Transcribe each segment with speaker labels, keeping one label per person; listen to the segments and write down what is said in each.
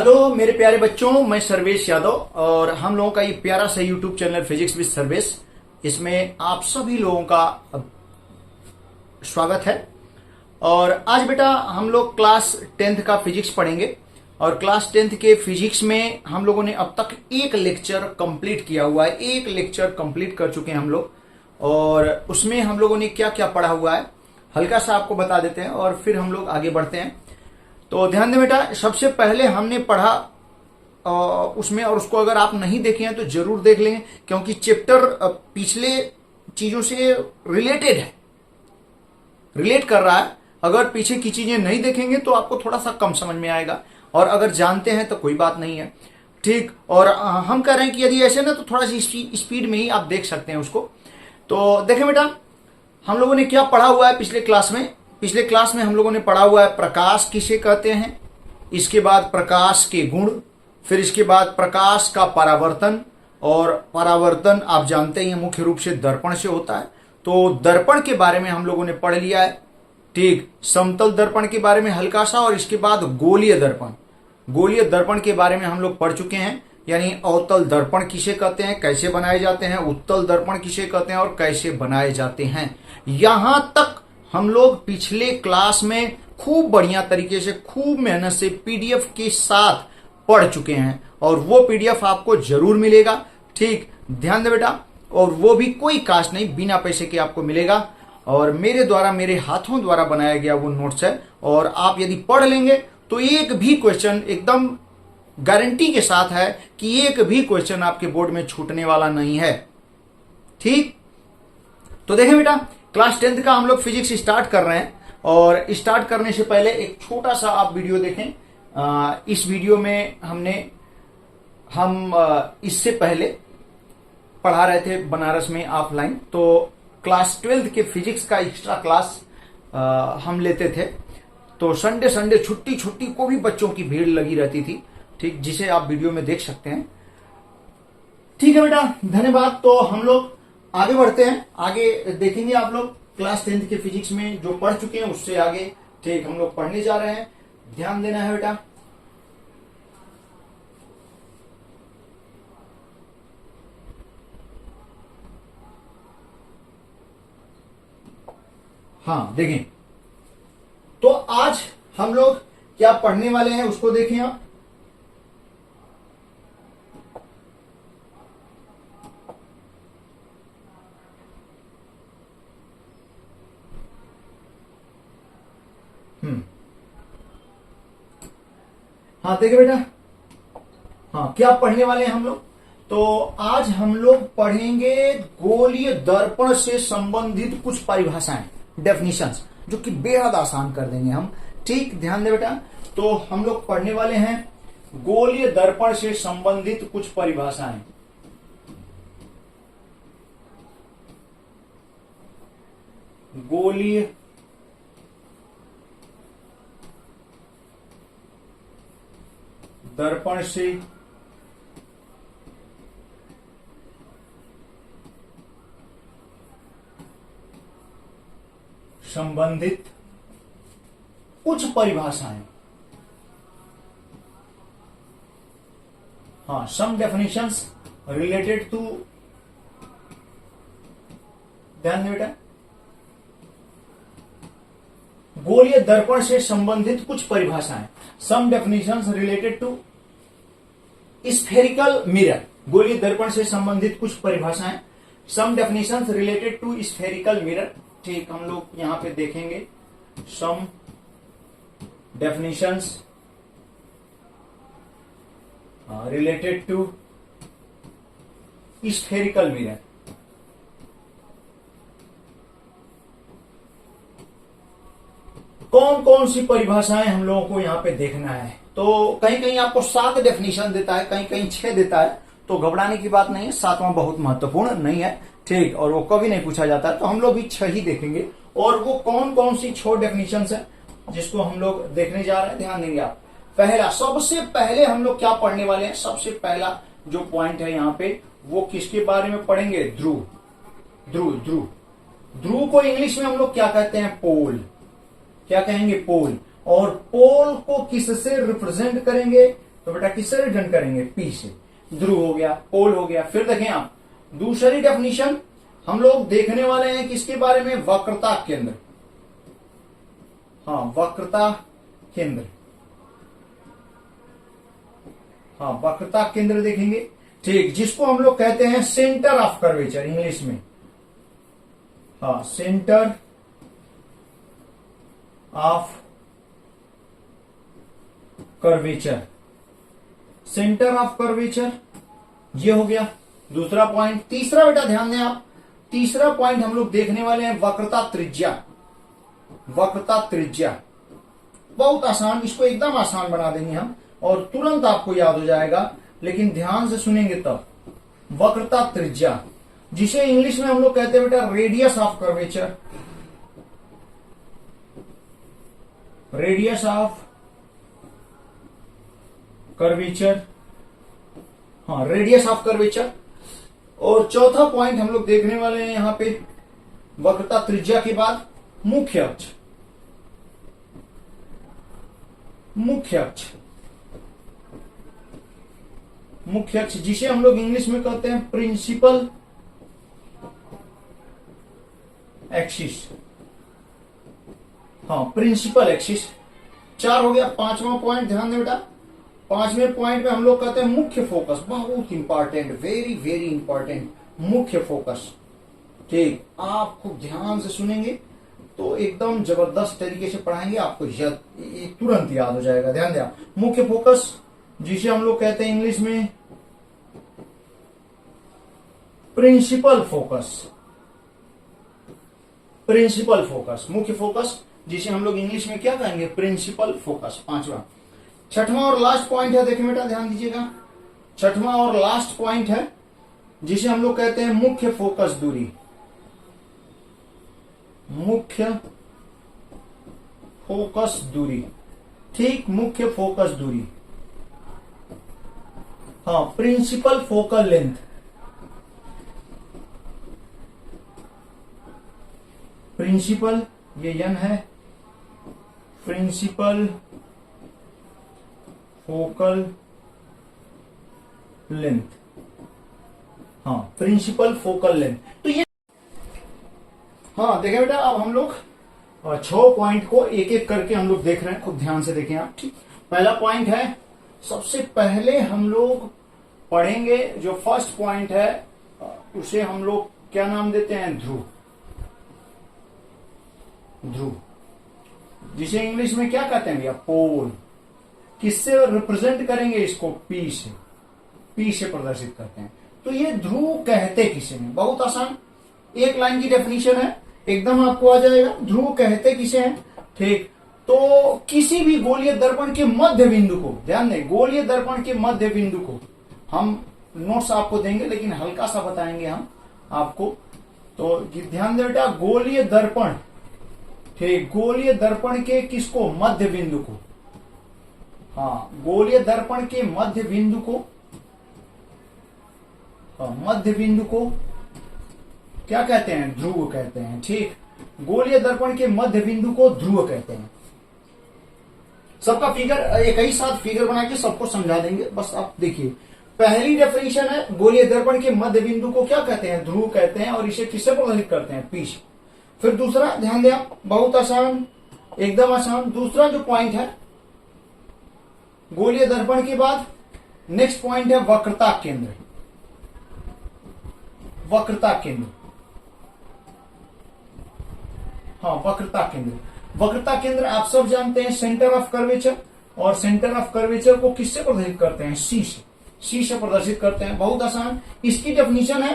Speaker 1: Hello मेरे प्यारे बच्चों, मैं सर्वेश यादव और हम लोगों का ये प्यारा सा YouTube channel physics with Sarvesh, इसमें आप सभी लोगों का स्वागत है। और आज बेटा हम लोग क्लास 10th का फिजिक्स पढ़ेंगे और क्लास 10th के फिजिक्स में हम लोगों ने अब तक एक लेक्चर कंप्लीट किया हुआ है। एक लेक्चर कंप्लीट कर चुके हैं हम लोग और उसमें हम लोगों ने क्या क्या पढ़ा हुआ है हल्का सा आपको बता देते हैं और फिर हम लोग आगे बढ़ते हैं। तो ध्यान दें बेटा, सबसे पहले हमने पढ़ा उसमें, और उसको अगर आप नहीं देखे हैं तो जरूर देख लें क्योंकि चैप्टर पिछले चीजों से रिलेटेड है, रिलेट कर रहा है। अगर पीछे की चीजें नहीं देखेंगे तो आपको थोड़ा सा कम समझ में आएगा और अगर जानते हैं तो कोई बात नहीं है, ठीक। और हम कह रहे हैं कि यदि ऐसे ना तो थोड़ा सी स्पीड में ही आप देख सकते हैं उसको। तो देखें बेटा, हम लोगों ने क्या पढ़ा हुआ है पिछले क्लास में। पिछले क्लास में हम लोगों ने पढ़ा हुआ है प्रकाश किसे कहते हैं, इसके बाद प्रकाश के गुण, फिर इसके बाद प्रकाश का परावर्तन, और परावर्तन आप जानते हैं मुख्य रूप से दर्पण से होता है। तो दर्पण के बारे में हम लोगों ने पढ़ लिया है, ठीक। समतल दर्पण के बारे में हल्का सा, और इसके बाद गोलीय दर्पण, गोलीय दर्पण के बारे में हम लोग पढ़ चुके हैं। यानी अवतल दर्पण किसे कहते हैं, कैसे बनाए जाते हैं, उत्तल दर्पण किसे कहते हैं और कैसे बनाए जाते हैं। यहां तक हम लोग पिछले क्लास में खूब बढ़िया तरीके से, खूब मेहनत से पीडीएफ के साथ पढ़ चुके हैं और वो पीडीएफ आपको जरूर मिलेगा, ठीक। ध्यान दे बेटा, और वो भी कोई कास्ट नहीं, बिना पैसे के आपको मिलेगा और मेरे द्वारा, मेरे हाथों द्वारा बनाया गया वो नोट्स है। और आप यदि पढ़ लेंगे तो एक भी क्वेश्चन, एकदम गारंटी के साथ है कि एक भी क्वेश्चन आपके बोर्ड में छूटने वाला नहीं है, ठीक। तो देखें बेटा, क्लास 10th का हम लोग फिजिक्स स्टार्ट कर रहे हैं और स्टार्ट करने से पहले एक छोटा सा आप वीडियो देखें। इस वीडियो में हम इससे पहले पढ़ा रहे थे बनारस में ऑफलाइन, तो क्लास 12th के फिजिक्स का एक्स्ट्रा क्लास हम लेते थे। तो संडे संडे छुट्टी को भी बच्चों की भीड़ लगी रहती थी, ठीक, जिसे आप वीडियो में देख सकते हैं, ठीक है बेटा, धन्यवाद। तो हम लोग आगे बढ़ते हैं, आगे देखेंगे आप लोग क्लास 10th के फिजिक्स में जो पढ़ चुके हैं उससे आगे, ठीक, हम लोग पढ़ने जा रहे हैं। ध्यान देना है बेटा। हाँ देखें, तो आज हम लोग क्या पढ़ने वाले हैं उसको देखें आप। हाँ देखिए बेटा, हाँ क्या पढ़ने वाले हैं हम लोग। तो आज हम लोग पढ़ेंगे गोलीय दर्पण से संबंधित कुछ परिभाषाएं, डेफिनेशंस, जो कि बेहद आसान कर देंगे हम, ठीक। ध्यान दे बेटा, तो हम लोग पढ़ने वाले हैं गोलीय दर्पण से संबंधित कुछ परिभाषाएं। गोलीय दर्पण से संबंधित कुछ परिभाषाएं। हाँ, सम डेफिनेशंस रिलेटेड टू, ध्यान दें बेटा, गोलीय दर्पण से संबंधित कुछ परिभाषाएं। Some definitions related to spherical mirror, गोलीय दर्पण से संबंधित कुछ परिभाषाएं। Some definitions related to spherical mirror, ठीक, हम लोग यहां पे देखेंगे some definitions related to spherical mirror. कौन कौन सी परिभाषाएं हम लोगों को यहां पे देखना है। तो कहीं कहीं आपको 7 डेफिनेशन देता है, कहीं कहीं 6 देता है, तो घबराने की बात नहीं है, 7वां बहुत महत्वपूर्ण नहीं है, ठीक, और वो कभी नहीं पूछा जाता है। तो हम लोग भी 6 ही देखेंगे। और वो कौन कौन सी 6 डेफिनेशन है जिसको हम लोग देखने जा रहे हैं, ध्यान देंगे आप। पहला, सबसे पहले हम लोग क्या पढ़ने वाले हैं, सबसे पहला जो पॉइंट है यहाँ पे, वो किसके बारे में पढ़ेंगे, ध्रुव। ध्रुव ध्रुव ध्रुव को इंग्लिश में हम लोग क्या कहते हैं, पोल। क्या कहेंगे, पोल। और पोल को किससे रिप्रेजेंट करेंगे, तो बेटा किससे रिटर्न करेंगे? पी से। ध्रुव हो गया, पोल हो गया। फिर देखें आप दूसरी डेफिनेशन हम लोग देखने वाले हैं किसके बारे में? वक्रता केंद्र। हाँ, वक्रता केंद्र। हाँ, वक्रता केंद्र देखेंगे, ठीक, जिसको हम लोग कहते हैं सेंटर ऑफ कर्वेचर इंग्लिश में। हाँ, centre of curvature, centre of curvature, ये हो गया दूसरा पॉइंट। तीसरा बेटा ध्यान दें आप, तीसरा पॉइंट हम लोग देखने वाले हैं वक्रता त्रिज्या। वक्रता त्रिज्या बहुत आसान, इसको एकदम आसान बना देंगे हम और तुरंत आपको याद हो जाएगा, लेकिन ध्यान से सुनेंगे तब। वक्रता त्रिज्या, जिसे इंग्लिश में हम लोग कहते हैं बेटा radius of curvature. Radius of curvature, हाँ, रेडियस ऑफ कर्वेचर। और चौथा पॉइंट हम लोग देखने वाले हैं यहां पे वक्रता त्रिज्या के बाद मुख्य अक्ष। मुख्य अक्ष, मुख्य अक्ष जिसे हम लोग इंग्लिश में कहते हैं प्रिंसिपल एक्सिस। हाँ, प्रिंसिपल एक्सिस। 4 हो गया। 5वां पॉइंट ध्यान दें बेटा, 5वें पॉइंट में हम लोग कहते हैं मुख्य फोकस। बहुत इंपॉर्टेंट, वेरी वेरी इंपॉर्टेंट, मुख्य फोकस। ठीक, आप खूब ध्यान से सुनेंगे तो एकदम जबरदस्त तरीके से पढ़ाएंगे, आपको तुरंत याद हो जाएगा। ध्यान दें आप, मुख्य फोकस जिसे हम लोग कहते हैं इंग्लिश में प्रिंसिपल फोकस। प्रिंसिपल फोकस, मुख्य फोकस जिसे हम लोग इंग्लिश में क्या कहेंगे? Principal focus. 5वां। 6वां और लास्ट पॉइंट है, देखें बेटा ध्यान दीजिएगा, 6वां और लास्ट पॉइंट है जिसे हम लोग कहते हैं मुख्य फोकस दूरी। मुख्य फोकस दूरी, ठीक, मुख्य फोकस दूरी। हाँ, प्रिंसिपल फोकल लेंथ। प्रिंसिपल, ये एन है, प्रिंसिपल फोकल लेंथ। हाँ, प्रिंसिपल फोकल लेंथ। तो ये, हाँ देखें बेटा, अब हम लोग 6 पॉइंट को एक एक करके हम लोग देख रहे हैं, खूब ध्यान से देखें आप। ठीक, पहला पॉइंट है, सबसे पहले हम लोग पढ़ेंगे जो फर्स्ट पॉइंट है उसे हम लोग क्या नाम देते हैं? ध्रुव। ध्रुव, जिसे इंग्लिश में क्या कहते हैं भैया? पोल। किससे रिप्रेजेंट करेंगे इसको? पी से। पी से प्रदर्शित करते हैं। तो ये ध्रुव कहते किसे हैं? बहुत आसान, एक लाइन की डेफिनेशन है, एकदम आपको आ जाएगा। ध्रुव कहते किसे हैं? ठीक, तो किसी भी गोलीय दर्पण के मध्य बिंदु को, ध्यान दें, गोलीय दर्पण के मध्य बिंदु को, हम नोट्स आपको देंगे लेकिन हल्का सा बताएंगे हम आपको, तो ध्यान दें बेटा, गोलीय दर्पण, ठीक, गोलीय दर्पण के किसको? मध्य बिंदु को। हाँ, गोलीय दर्पण के मध्य बिंदु को, हाँ, मध्य बिंदु को क्या कहते हैं? ध्रुव कहते हैं। ठीक, गोलीय दर्पण के मध्य बिंदु को ध्रुव कहते हैं। सबका फिगर एक ही साथ फिगर बना के सबको समझा देंगे, बस आप देखिए। पहली डेफिनेशन है, गोलीय दर्पण के मध्य बिंदु को क्या कहते हैं? ध्रुव कहते हैं, और इसे किससे प्रदर्शित करते हैं? पी से। फिर दूसरा, ध्यान दें आप, बहुत आसान, एकदम आसान। दूसरा जो पॉइंट है, गोलीय दर्पण के बाद नेक्स्ट पॉइंट है वक्रता केंद्र। वक्रता केंद्र, हाँ, वक्रता केंद्र। वक्रता केंद्र आप सब जानते हैं सेंटर ऑफ कर्वेचर, और सेंटर ऑफ कर्वेचर को किससे प्रदर्शित करते हैं? सी से। सी से प्रदर्शित करते हैं, बहुत आसान। इसकी डेफिनेशन है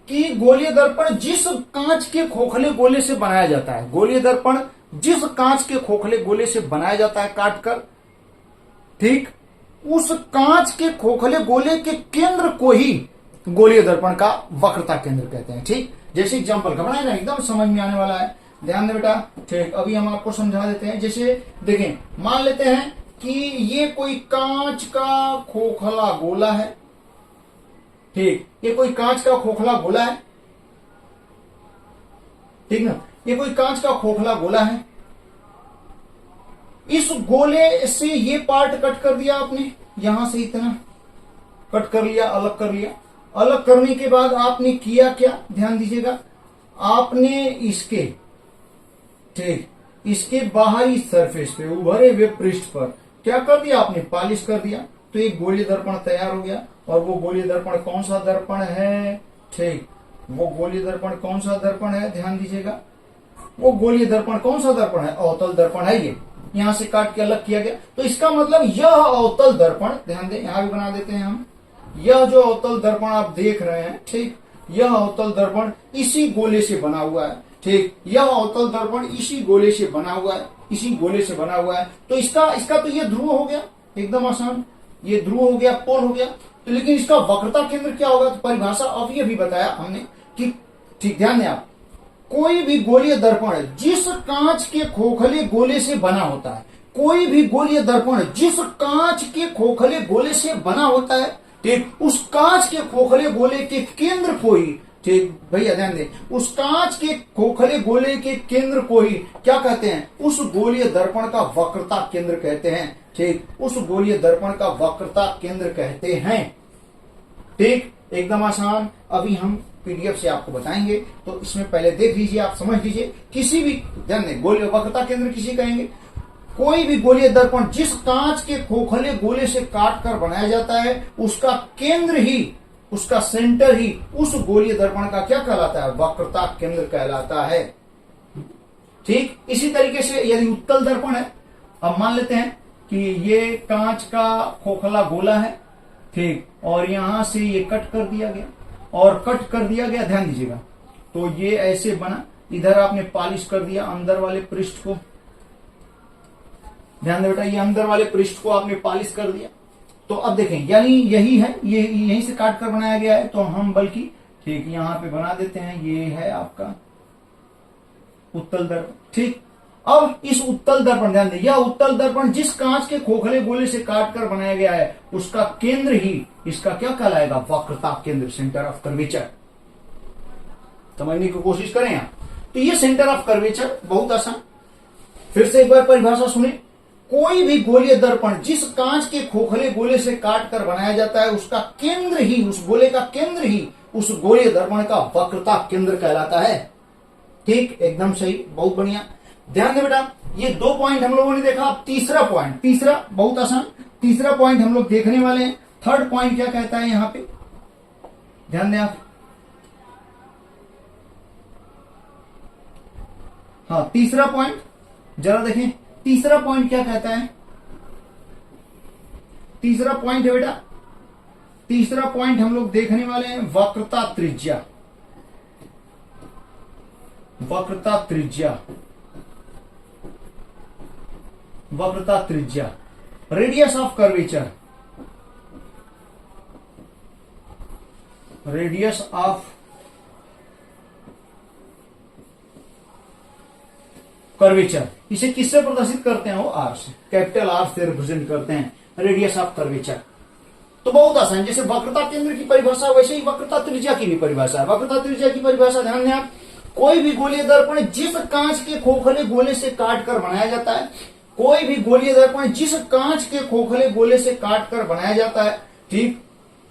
Speaker 1: कि गोलीय दर्पण जिस कांच के खोखले गोले से बनाया जाता है, गोलीय दर्पण जिस कांच के खोखले गोले से बनाया जाता है काटकर, ठीक, उस कांच के खोखले गोले के केंद्र को ही गोलीय दर्पण का वक्रता केंद्र कहते हैं। ठीक, जैसे एग्जांपल घबराए ना, एकदम समझ में आने वाला है, ध्यान दे बेटा। ठीक, अभी हम आपको समझा देते हैं। जैसे देखें, मान लेते हैं कि ये कोई कांच का खोखला गोला है। ठीक, ये कोई कांच का खोखला गोला है, ठीक ना, ये कोई कांच का खोखला गोला है। इस गोले से ये पार्ट कट कर दिया आपने, यहां से इतना कट कर लिया, अलग कर लिया। अलग करने के बाद आपने किया क्या, ध्यान दीजिएगा, आपने इसके, ठीक, इसके बाहरी सरफेस पे, उभरे हुए पृष्ठ पर क्या कर दिया, आपने पॉलिश कर दिया। तो एक गोलीय दर्पण तैयार हो गया। और वो गोलीय दर्पण कौन सा दर्पण है, ठीक, वो गोलीय दर्पण कौन सा दर्पण है, ध्यान दीजिएगा, वो गोलीय दर्पण कौन सा दर्पण है, अवतल दर्पण है। ये यहां से काट के अलग किया गया। तो इसका मतलब यह अवतल दर्पण, ध्यान दें, यहां भी बना देते हैं हम, यह जो अवतल दर्पण आप देख रहे हैं, ठीक, यह अवतल दर्पण इसी गोले से बना हुआ है, ठीक, यह अवतल दर्पण इसी गोले से बना हुआ है, इसी गोले से बना हुआ है। तो इसका तो ये ध्रुव हो गया, एकदम आसान, ये ध्रुव हो गया, पोल हो गया। तो लेकिन इसका वक्रता केंद्र क्या होगा, तो परिभाषा अभी अभी बताया हमने कि, ठीक, ध्यान दें आप, कोई भी गोलीय दर्पण जिस कांच के खोखले गोले से बना होता है, कोई भी गोलीय दर्पण जिस कांच के खोखले गोले से बना होता है, ठीक, उस कांच के खोखले गोले के केंद्र को ही, ठीक भैया ध्यान दें, उस कांच के खोखले गोले के केंद्र को ही क्या कहते हैं, उस गोलीय दर्पण का वक्रता केंद्र कहते हैं, ठीक, उस गोलीय दर्पण का वक्रता केंद्र कहते हैं, ठीक, एकदम आसान। अभी हम पीडीएफ से आपको बताएंगे, तो इसमें पहले देख लीजिए, आप समझ लीजिए। किसी भी, ध्यान दें, गोलीय वक्रता केंद्र किसी कहेंगे, कोई भी गोलीय दर्पण जिस कांच के खोखले गोले से काट कर बनाया जाता है, उसका केंद्र ही, उसका सेंटर ही उस गोलीय दर्पण का क्या कहलाता है, वक्रता केंद्र कहलाता है, ठीक। इसी तरीके से यदि उत्तल दर्पण है, अब मान लेते हैं कि ये कांच का खोखला गोला है, ठीक, और यहां से ये कट कर दिया गया, और कट कर दिया गया, ध्यान दीजिएगा, तो ये ऐसे बना, इधर आपने पॉलिश कर दिया अंदर वाले पृष्ठ को, ध्यान दे बेटा, ये अंदर वाले पृष्ठ को आपने पॉलिश कर दिया। तो अब देखें, यानी यही है, ये यहीं से काट कर बनाया गया है, तो हम बल्कि, ठीक, यहां पे बना देते हैं, ये है आपका उत्तल दर्पण, ठीक। अब इस उत्तल दर्पण, ध्यान दें, यह उत्तल दर्पण जिस कांच के खोखले गोले से काट कर बनाया गया है, उसका केंद्र ही इसका क्या कहलाएगा, वक्रता केंद्र, सेंटर ऑफ कर्वेचर। समझने की कोशिश करें आप, तो ये सेंटर ऑफ कर्वेचर बहुत आसान। फिर से एक बार परिभाषा सुने, कोई भी गोलीय दर्पण जिस कांच के खोखले गोले से काट कर बनाया जाता है, उसका केंद्र ही, उस गोले का केंद्र ही उस गोलीय दर्पण का वक्रता केंद्र कहलाता है, ठीक, एकदम सही, बहुत बढ़िया। ध्यान दें बेटा, ये 2 पॉइंट हम लोगों ने देखा। अब तीसरा पॉइंट, तीसरा बहुत आसान, तीसरा पॉइंट हम लोग देखने वाले हैं। थर्ड पॉइंट क्या कहता है यहां पे, ध्यान दें आप, हाँ, तीसरा पॉइंट जरा देखें, तीसरा पॉइंट क्या कहता है, तीसरा पॉइंट है बेटा, तीसरा पॉइंट हम लोग देखने वाले हैं वक्रता त्रिज्या, वक्रता त्रिज्या, वक्रता त्रिज्या, radius of curvature, radius of curvature. इसे किससे प्रदर्शित करते हैं, वो आर से, कैपिटल आर से रिप्रेजेंट करते हैं, रेडियस ऑफ कर्वेचर। तो बहुत आसान, जैसे वक्रता केंद्र की परिभाषा वैसे ही वक्रता त्रिज्या की भी परिभाषा है। वक्रता त्रिज्या की परिभाषा ध्यान दें आप, कोई भी गोलीय दर्पण जिस कांच के खोखले गोले से काट कर बनाया जाता है, कोई भी गोलीय दर्पण जिस कांच के खोखले गोले से काट कर बनाया जाता है, ठीक,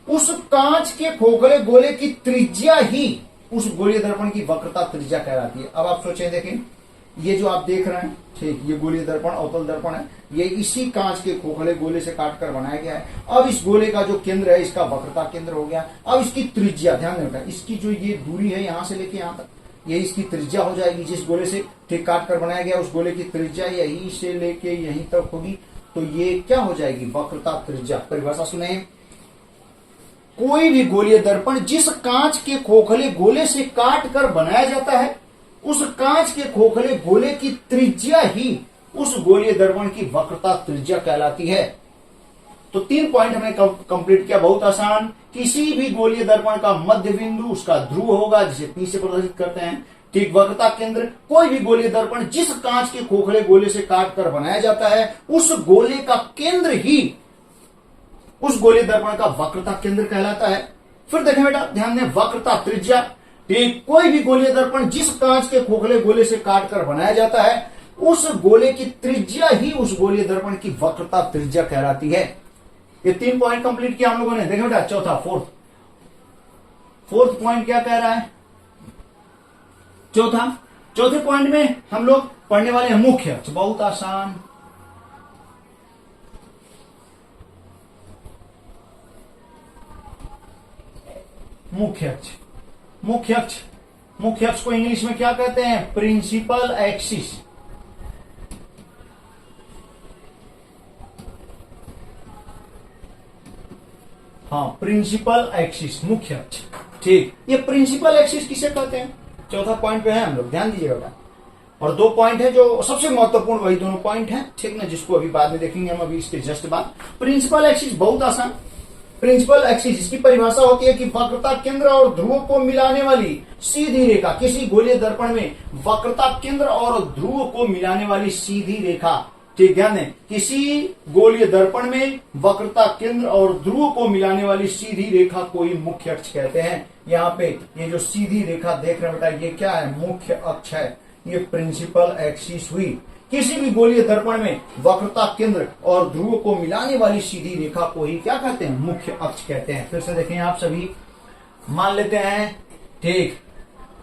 Speaker 1: उस कांच के खोखले गोले की त्रिज्या ही उस गोलीय दर्पण की वक्रता त्रिज्या कहलाती है। अब आप सोचें, देखें, ये जो आप देख रहे हैं, ठीक, ये गोलीय दर्पण अवतल दर्पण है, ये इसी कांच के खोखले गोले से काट कर बनाया गया है। अब इस गोले का जो केंद्र है, इसका वक्रता केंद्र हो गया। अब इसकी त्रिज्या, ध्यान रखना, इसकी जो ये दूरी है यहां से लेके यहां तक, ये इसकी त्रिज्या हो जाएगी, जिस गोले से ठीक काट कर बनाया गया उस गोले की त्रिज्या यही से लेके यहीं तक होगी, तो ये क्या हो जाएगी, वक्रता त्रिज्या। परिभाषा सुने, कोई भी गोलीय दर्पण जिस कांच के खोखले गोले से काट कर बनाया जाता है, उस कांच के खोखले गोले की त्रिज्या ही उस गोलीय दर्पण की वक्रता त्रिज्या कहलाती है। तो 3 पॉइंट हमने कंप्लीट किया, बहुत आसान। किसी भी गोलीय दर्पण का मध्य बिंदु उसका ध्रुव होगा, जिसे P से प्रदर्शित करते हैं, ठीक, वक्रता केंद्र, कोई भी गोलीय दर्पण जिस कांच के खोखले गोले से काट कर बनाया जाता है, उस गोले का केंद्र ही उस गोलीय दर्पण का वक्रता केंद्र कहलाता है। फिर देखें बेटा, ध्यान दें, वक्रता त्रिज्या, ठीक, कोई भी गोलीय दर्पण जिस कांच के खोखले गोले से काट कर बनाया जाता है, उस गोले की त्रिज्या ही उस गोलीय दर्पण की वक्रता त्रिज्या कहलाती है। ये 3 पॉइंट कंप्लीट किया हम लोगों ने। देखो बेटा चौथा फोर्थ पॉइंट क्या कह रहा है, चौथे पॉइंट में हम लोग पढ़ने वाले हैं मुख्य अक्ष। बहुत आसान, मुख्य अक्ष को इंग्लिश में क्या कहते हैं, प्रिंसिपल एक्सिस। हाँ, प्रिंसिपल एक्सिस, मुख्य अक्ष। ठीक, ये प्रिंसिपल एक्सिस किसे कहते हैं, चौथा पॉइंट पे है हम लोग, ध्यान दीजिएगा बेटा। और 2 पॉइंट है जो सबसे महत्वपूर्ण, वही दोनों पॉइंट हैं, ठीक ना, जिसको अभी बाद में देखेंगे हम, अभी इसके जस्ट बाद। प्रिंसिपल एक्सिस बहुत आसान। प्रिंसिपल एक्सिस, इसकी परिभाषा होती है कि वक्रता केंद्र और ध्रुव को मिलाने वाली सीधी रेखा। किसी गोलीय दर्पण में वक्रता केंद्र और ध्रुव को मिलाने वाली सीधी रेखा। ठीक, ध्यान दें, किसी गोलीय दर्पण में वक्रता केंद्र और ध्रुव को मिलाने वाली सीधी रेखा को ही मुख्य अक्ष कहते हैं। यहाँ पे ये जो सीधी रेखा देख रहे हैं बेटा, ये क्या है, मुख्य अक्ष है, ये प्रिंसिपल एक्सिस हुई। किसी भी गोलीय दर्पण में वक्रता केंद्र और ध्रुव को मिलाने वाली सीधी रेखा को ही क्या कहते हैं, मुख्य अक्ष कहते हैं। फिर से देखें आप सभी, मान लेते हैं, ठीक,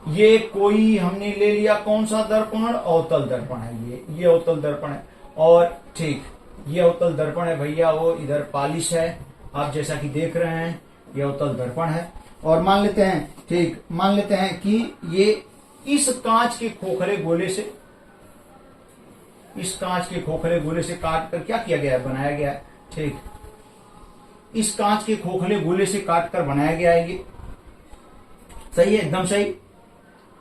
Speaker 1: ये कोई हमने ले लिया कौन सा दर्पण, अवतल दर्पण है, ये अवतल दर्पण है। और ठीक, ये अवतल दर्पण है भैया, वो इधर पालिश है, आप जैसा कि देख रहे हैं, ये अवतल दर्पण है। और मान लेते हैं, ठीक, मान लेते हैं कि ये इस कांच के खोखले गोले से, इस कांच के खोखले गोले से काट कर क्या किया गया है, बनाया गया है। ठीक, इस कांच के खोखले गोले से काट कर बनाया गया है, ये सही है, एकदम सही।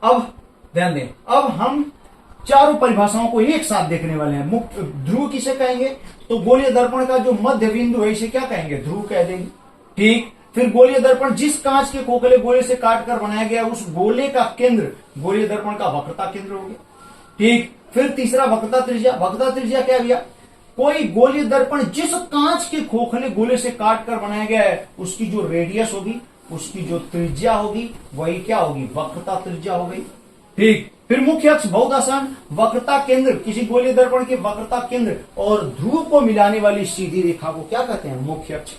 Speaker 1: अब ध्यान दें, अब हम चारों परिभाषाओं को एक साथ देखने वाले हैं। मुख्य ध्रुव किसे कहेंगे, तो गोलीय दर्पण का जो मध्य बिंदु है इसे क्या कहेंगे, ध्रुव कह देंगे। ठीक, फिर गोलीय दर्पण जिस कांच के खोखले गोले से काटकर बनाया गया उस गोले का केंद्र गोलीय दर्पण का वक्रता केंद्र हो गया। ठीक, फिर तीसरा वक्रता त्रिज्या। वक्रता त्रिज्या क्या भैया, कोई गोलीय दर्पण जिस कांच के खोखले गोले से काटकर बनाया गया है उसकी जो रेडियस होगी, उसकी जो त्रिज्या होगी, वही क्या होगी, वक्रता त्रिज्या हो गई। ठीक, फिर मुख्य अक्ष बहुत आसान, वक्रता केंद्र, किसी गोलीय दर्पण के वक्रता केंद्र और ध्रुव को मिलाने वाली सीधी रेखा को क्या कहते हैं, मुख्य अक्ष।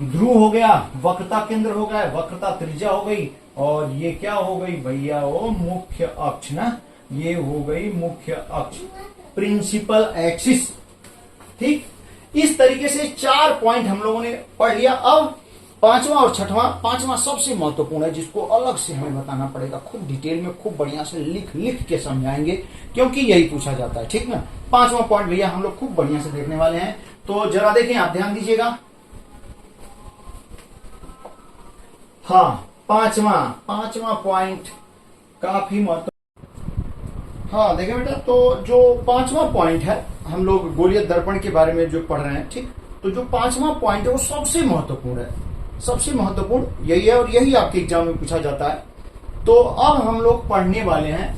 Speaker 1: ध्रुव हो गया, वक्रता केंद्र हो गया, वक्रता त्रिज्या हो गई, और ये क्या हो गई भैया, वो मुख्य अक्ष ना, ये हो गई मुख्य अक्ष, प्रिंसिपल एक्सिस। ठीक, इस तरीके से 4 पॉइंट हम लोगों ने पढ़ लिया। अब पांचवा और छठवां, पांचवा सबसे महत्वपूर्ण है, जिसको अलग से हमें बताना पड़ेगा, खूब डिटेल में, खूब बढ़िया से लिख के समझाएंगे, क्योंकि यही पूछा जाता है। ठीक ना, 5वां पॉइंट भैया हम लोग खूब बढ़िया से देखने वाले हैं, तो जरा देखें, आप ध्यान दीजिएगा। हाँ, पांचवा पॉइंट काफी महत्व। हाँ देखें बेटा, तो जो 5वां पॉइंट है, हम लोग गोलीय दर्पण के बारे में जो पढ़ रहे हैं, ठीक, तो जो 5वां पॉइंट है वो सबसे महत्वपूर्ण है, सबसे महत्वपूर्ण यही है, और यही आपके एग्जाम में पूछा जाता है। तो अब हम लोग पढ़ने वाले हैं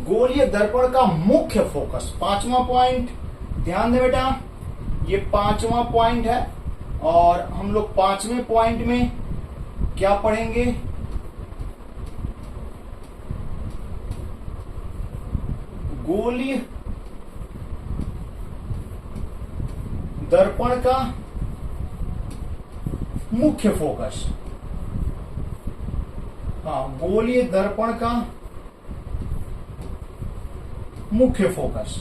Speaker 1: गोलीय दर्पण का मुख्य फोकस। 5वां पॉइंट, ध्यान दे बेटा, ये 5वां पॉइंट है, और हम लोग 5वें पॉइंट में क्या पढ़ेंगे, गोलीय दर्पण का मुख्य फोकस। हाँ, गोलीय दर्पण का मुख्य फोकस।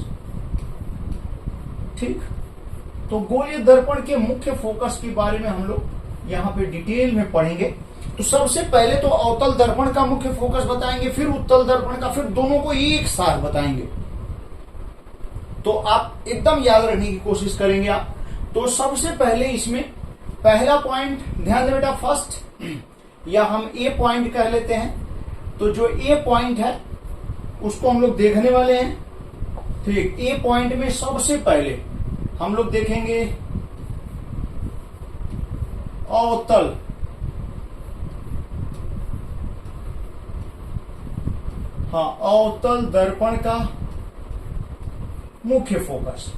Speaker 1: ठीक, तो गोलीय दर्पण के मुख्य फोकस के बारे में हम लोग यहां पे डिटेल में पढ़ेंगे। तो सबसे पहले तो अवतल दर्पण का मुख्य फोकस बताएंगे, फिर उत्तल दर्पण का, फिर दोनों को एक साथ बताएंगे। तो आप एकदम याद रखने की कोशिश करेंगे आप। तो सबसे पहले इसमें पहला पॉइंट, ध्यान दे बेटा, फर्स्ट, या हम ए पॉइंट कह लेते हैं। तो जो ए पॉइंट है उसको हम लोग देखने वाले हैं। ठीक, ए पॉइंट में सबसे पहले हम लोग देखेंगे अवतल, हाँ, अवतल दर्पण का मुख्य फोकस।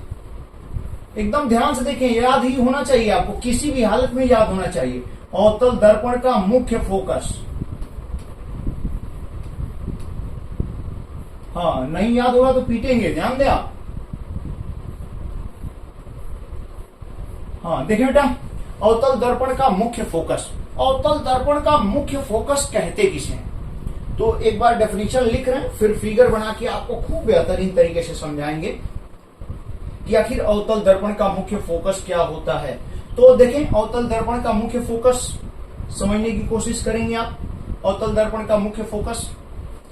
Speaker 1: एकदम ध्यान से देखें, याद ही होना चाहिए आपको, किसी भी हालत में याद होना चाहिए। अवतल दर्पण का मुख्य फोकस, हाँ, नहीं याद होगा तो पीटेंगे, ध्यान दें आप। हाँ देखिए बेटा, अवतल दर्पण का मुख्य फोकस। अवतल दर्पण का मुख्य फोकस कहते किसे हैं? तो एक बार डेफिनेशन लिख रहे हैं, फिर फिगर बना के आपको खूब बेहतरीन तरीके से समझाएंगे कि आखिर अवतल दर्पण का मुख्य फोकस क्या होता है। तो देखें, अवतल दर्पण का मुख्य फोकस समझने की कोशिश करेंगे आप। अवतल दर्पण का मुख्य फोकस,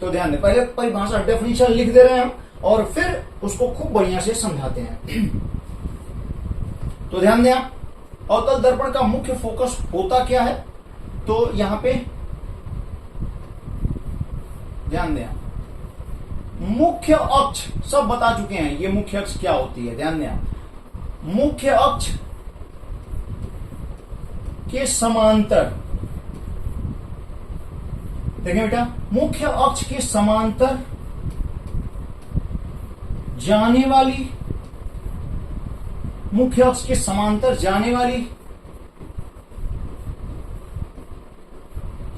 Speaker 1: तो ध्यान दें, पहले परिभाषा डेफिनेशन लिख दे रहे हैं हम और फिर उसको खूब बढ़िया से समझाते हैं। तो ध्यान दें आप, अवतल दर्पण का मुख्य फोकस होता क्या है? तो यहां पे ध्यान दें, मुख्य अक्ष सब बता चुके हैं, ये मुख्य अक्ष क्या होती है। ध्यान दें, मुख्य अक्ष के समांतर, देखें बेटा, मुख्य अक्ष के समांतर जाने वाली, मुख्य अक्ष के समांतर जाने वाली,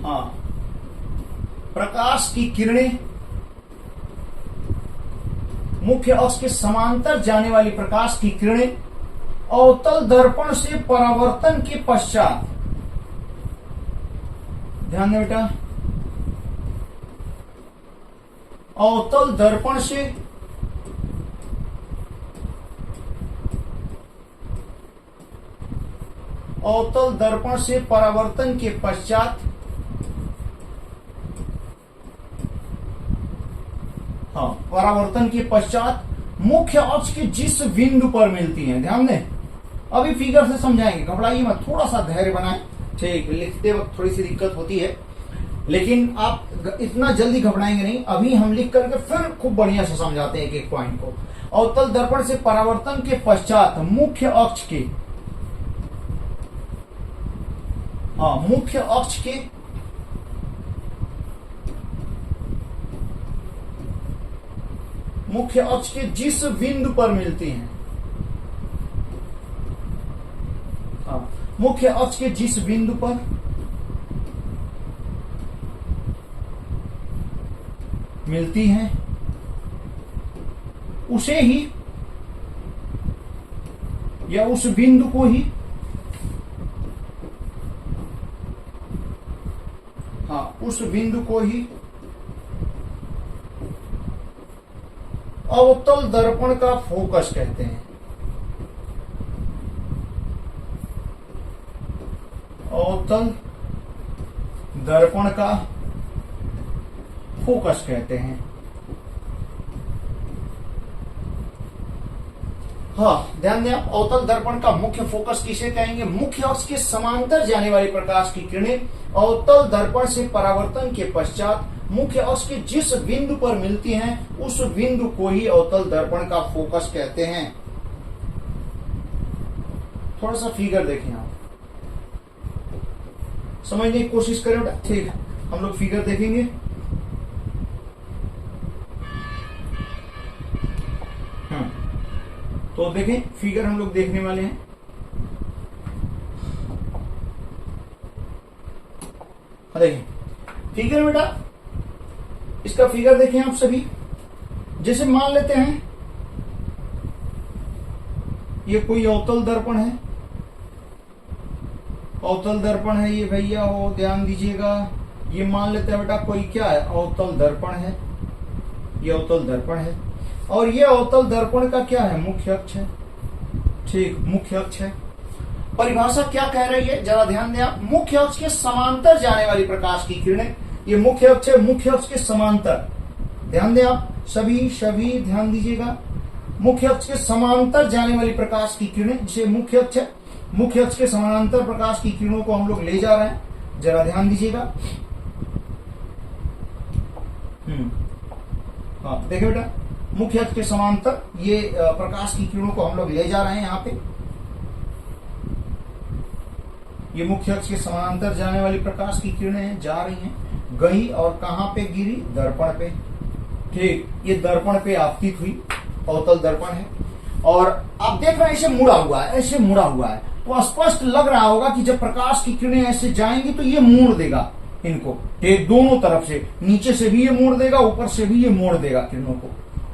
Speaker 1: हाँ, प्रकाश की किरणें, मुख्य अक्ष के समांतर जाने वाली प्रकाश की किरणें अवतल दर्पण से परावर्तन के पश्चात, ध्यान दें बेटा, अवतल दर्पण से परावर्तन के पश्चात, हाँ, परावर्तन के पश्चात मुख्य अक्ष के जिस बिंदु पर मिलती हैं। ध्यान दें, अभी फिगर से समझाएंगे, घबराइए मत, थोड़ा सा धैर्य बनाएं। ठीक, लिखते वक्त थोड़ी सी दिक्कत होती है, लेकिन आप इतना जल्दी घबराएंगे नहीं। अभी हम लिख करके फिर खूब बढ़िया से समझाते हैं एक एक पॉइंट को। अवतल दर्पण से परावर्तन के पश्चात मुख्य अक्ष के, हाँ, मुख्य अक्ष के जिस बिंदु पर मिलती हैं, हाँ, मुख्य अक्ष के जिस बिंदु पर मिलती हैं उसे ही, या उस बिंदु को ही, हाँ, उस बिंदु को ही अवतल दर्पण का फोकस कहते हैं। अवतल दर्पण का फोकस कहते हैं। हाँ, ध्यान दें, अवतल दर्पण का मुख्य फोकस किसे कहेंगे? मुख्य अक्ष के समांतर जाने वाली प्रकाश की किरणें अवतल दर्पण से परावर्तन के पश्चात मुख्य अक्ष के जिस बिंदु पर मिलती हैं उस बिंदु को ही अवतल दर्पण का फोकस कहते हैं। थोड़ा सा फिगर देखें आप, समझने की कोशिश करें बेटा। ठीक है, हम लोग फिगर देखेंगे। तो देखें, फिगर हम लोग देखने वाले हैं। देखिए फिगर बेटा, इसका फिगर देखें आप सभी। जैसे मान लेते हैं ये कोई अवतल दर्पण है, अवतल दर्पण है ये भैया, वो ध्यान दीजिएगा। ये मान लेते हैं बेटा कोई क्या है, अवतल दर्पण है, ये अवतल दर्पण है और ये अवतल दर्पण का क्या है, मुख्य अक्ष है। ठीक, मुख्य अक्ष है। परिभाषा क्या कह रही है, जरा ध्यान दें आप। मुख्य अक्ष के समांतर जाने वाली प्रकाश की किरणें, ये मुख्य अक्ष है, मुख्य अक्ष के समांतर, ध्यान दें आप सभी ध्यान दीजिएगा। मुख्य अक्ष के समांतर जाने वाली प्रकाश की किरणें, जिसे मुख्य अक्ष है, मुख्य अक्ष के समांतर प्रकाश की किरणों को हम लोग ले जा रहे हैं, जरा ध्यान दीजिएगा। हाँ देखिए बेटा, मुख्य अक्ष के समांतर ये प्रकाश की किरणों को हम लोग ले जा रहे हैं। यहाँ पे ये मुख्य अक्ष के समांतर जाने वाली प्रकाश की किरणें जा रही हैं, गई और कहां पे गिरी, दर्पण पे। ठीक, ये दर्पण पे आपतित हुई, अवतल दर्पण है और आप देख रहे हैं ऐसे मुड़ा हुआ है, ऐसे मुड़ा हुआ है, तो स्पष्ट लग रहा होगा कि जब प्रकाश की किरणें ऐसे जाएंगी तो ये मोड़ देगा इनको, ठीक, दोनों तरफ से, नीचे से भी ये मोड़ देगा, ऊपर से भी ये मोड़ देगा किरणों को।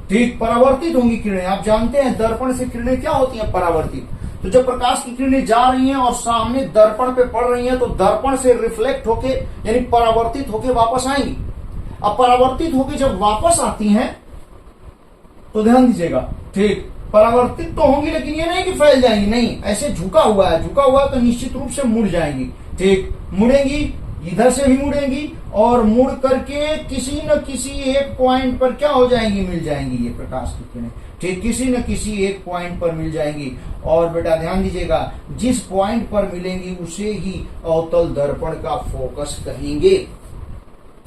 Speaker 1: ठीक, परावर्तित होंगी किरणें। आप जानते हैं दर्पण से किरणें क्या होती हैं, परावर्तित। तो जब प्रकाश की किरणें जा रही हैं और सामने दर्पण पे पड़ रही हैं तो दर्पण से रिफ्लेक्ट होके यानी परावर्तित होके वापस आएंगी। अब परावर्तित होके जब वापस आती हैं तो ध्यान दीजिएगा, ठीक, परावर्तित तो होंगी लेकिन ये नहीं कि फैल जाएंगी, नहीं, ऐसे झुका हुआ है, झुका हुआ तो निश्चित रूप से मुड़ जाएंगी, ठीक, मुड़ेंगी, इधर से भी मुड़ेंगी और मुड़ करके किसी न किसी एक पॉइंट पर क्या हो जाएंगी, मिल जाएंगी ये प्रकाश की किरणें, ठीक, किसी न किसी एक पॉइंट पर मिल जाएंगी। और बेटा ध्यान दीजिएगा, जिस पॉइंट पर मिलेंगी उसे ही अवतल दर्पण का फोकस कहेंगे।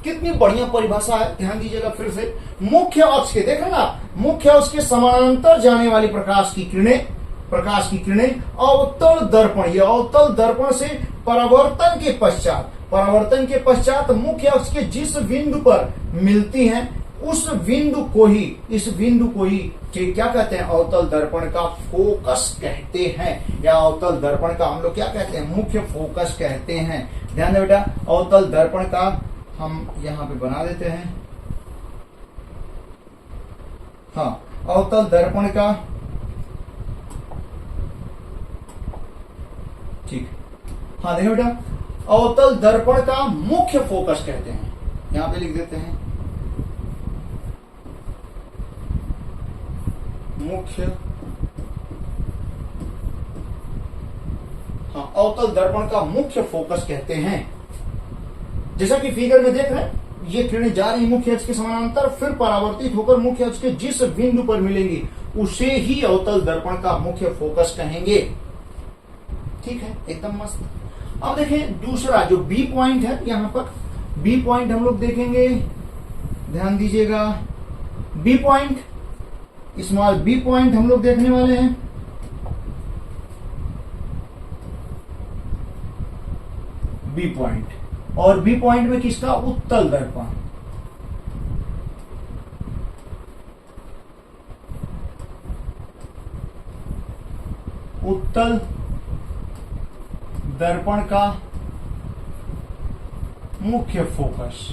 Speaker 1: कितनी बढ़िया परिभाषा है, ध्यान दीजिएगा फिर से। मुख्य अक्ष के, देखो ना, मुख्य अक्ष के समानांतर जाने वाली प्रकाश की किरणें अवतल दर्पण, ये अवतल दर्पण से परावर्तन के पश्चात मुख्य अक्ष के जिस बिंदु पर मिलती हैं इस बिंदु को ही क्या कहते हैं, अवतल दर्पण का फोकस कहते हैं, या अवतल दर्पण का हम लोग क्या कहते हैं, मुख्य फोकस कहते हैं। ध्यान दें बेटा, अवतल दर्पण का हम यहां पे बना देते हैं, हाँ, अवतल दर्पण का, ठीक, हाँ देखो बेटा, अवतल दर्पण का मुख्य फोकस कहते हैं, यहां पे लिख देते हैं मुख्य, हाँ, अवतल दर्पण का मुख्य फोकस कहते हैं। जैसा कि फिगर में देख रहे हैं, ये किरणें जा रही मुख्य अक्ष के समानांतर, फिर परावर्तित होकर मुख्य अक्ष के जिस बिंदु पर मिलेंगी उसे ही अवतल दर्पण का मुख्य फोकस कहेंगे। ठीक है, एकदम मस्त। अब देखें दूसरा जो बी पॉइंट है, यहां पर बी पॉइंट हम लोग देखेंगे, ध्यान दीजिएगा, B point, small B point हम लोग देखने वाले हैं। बी पॉइंट, और बी पॉइंट में किसका, उत्तल दर्पण, उत्तल दर्पण का मुख्य फोकस।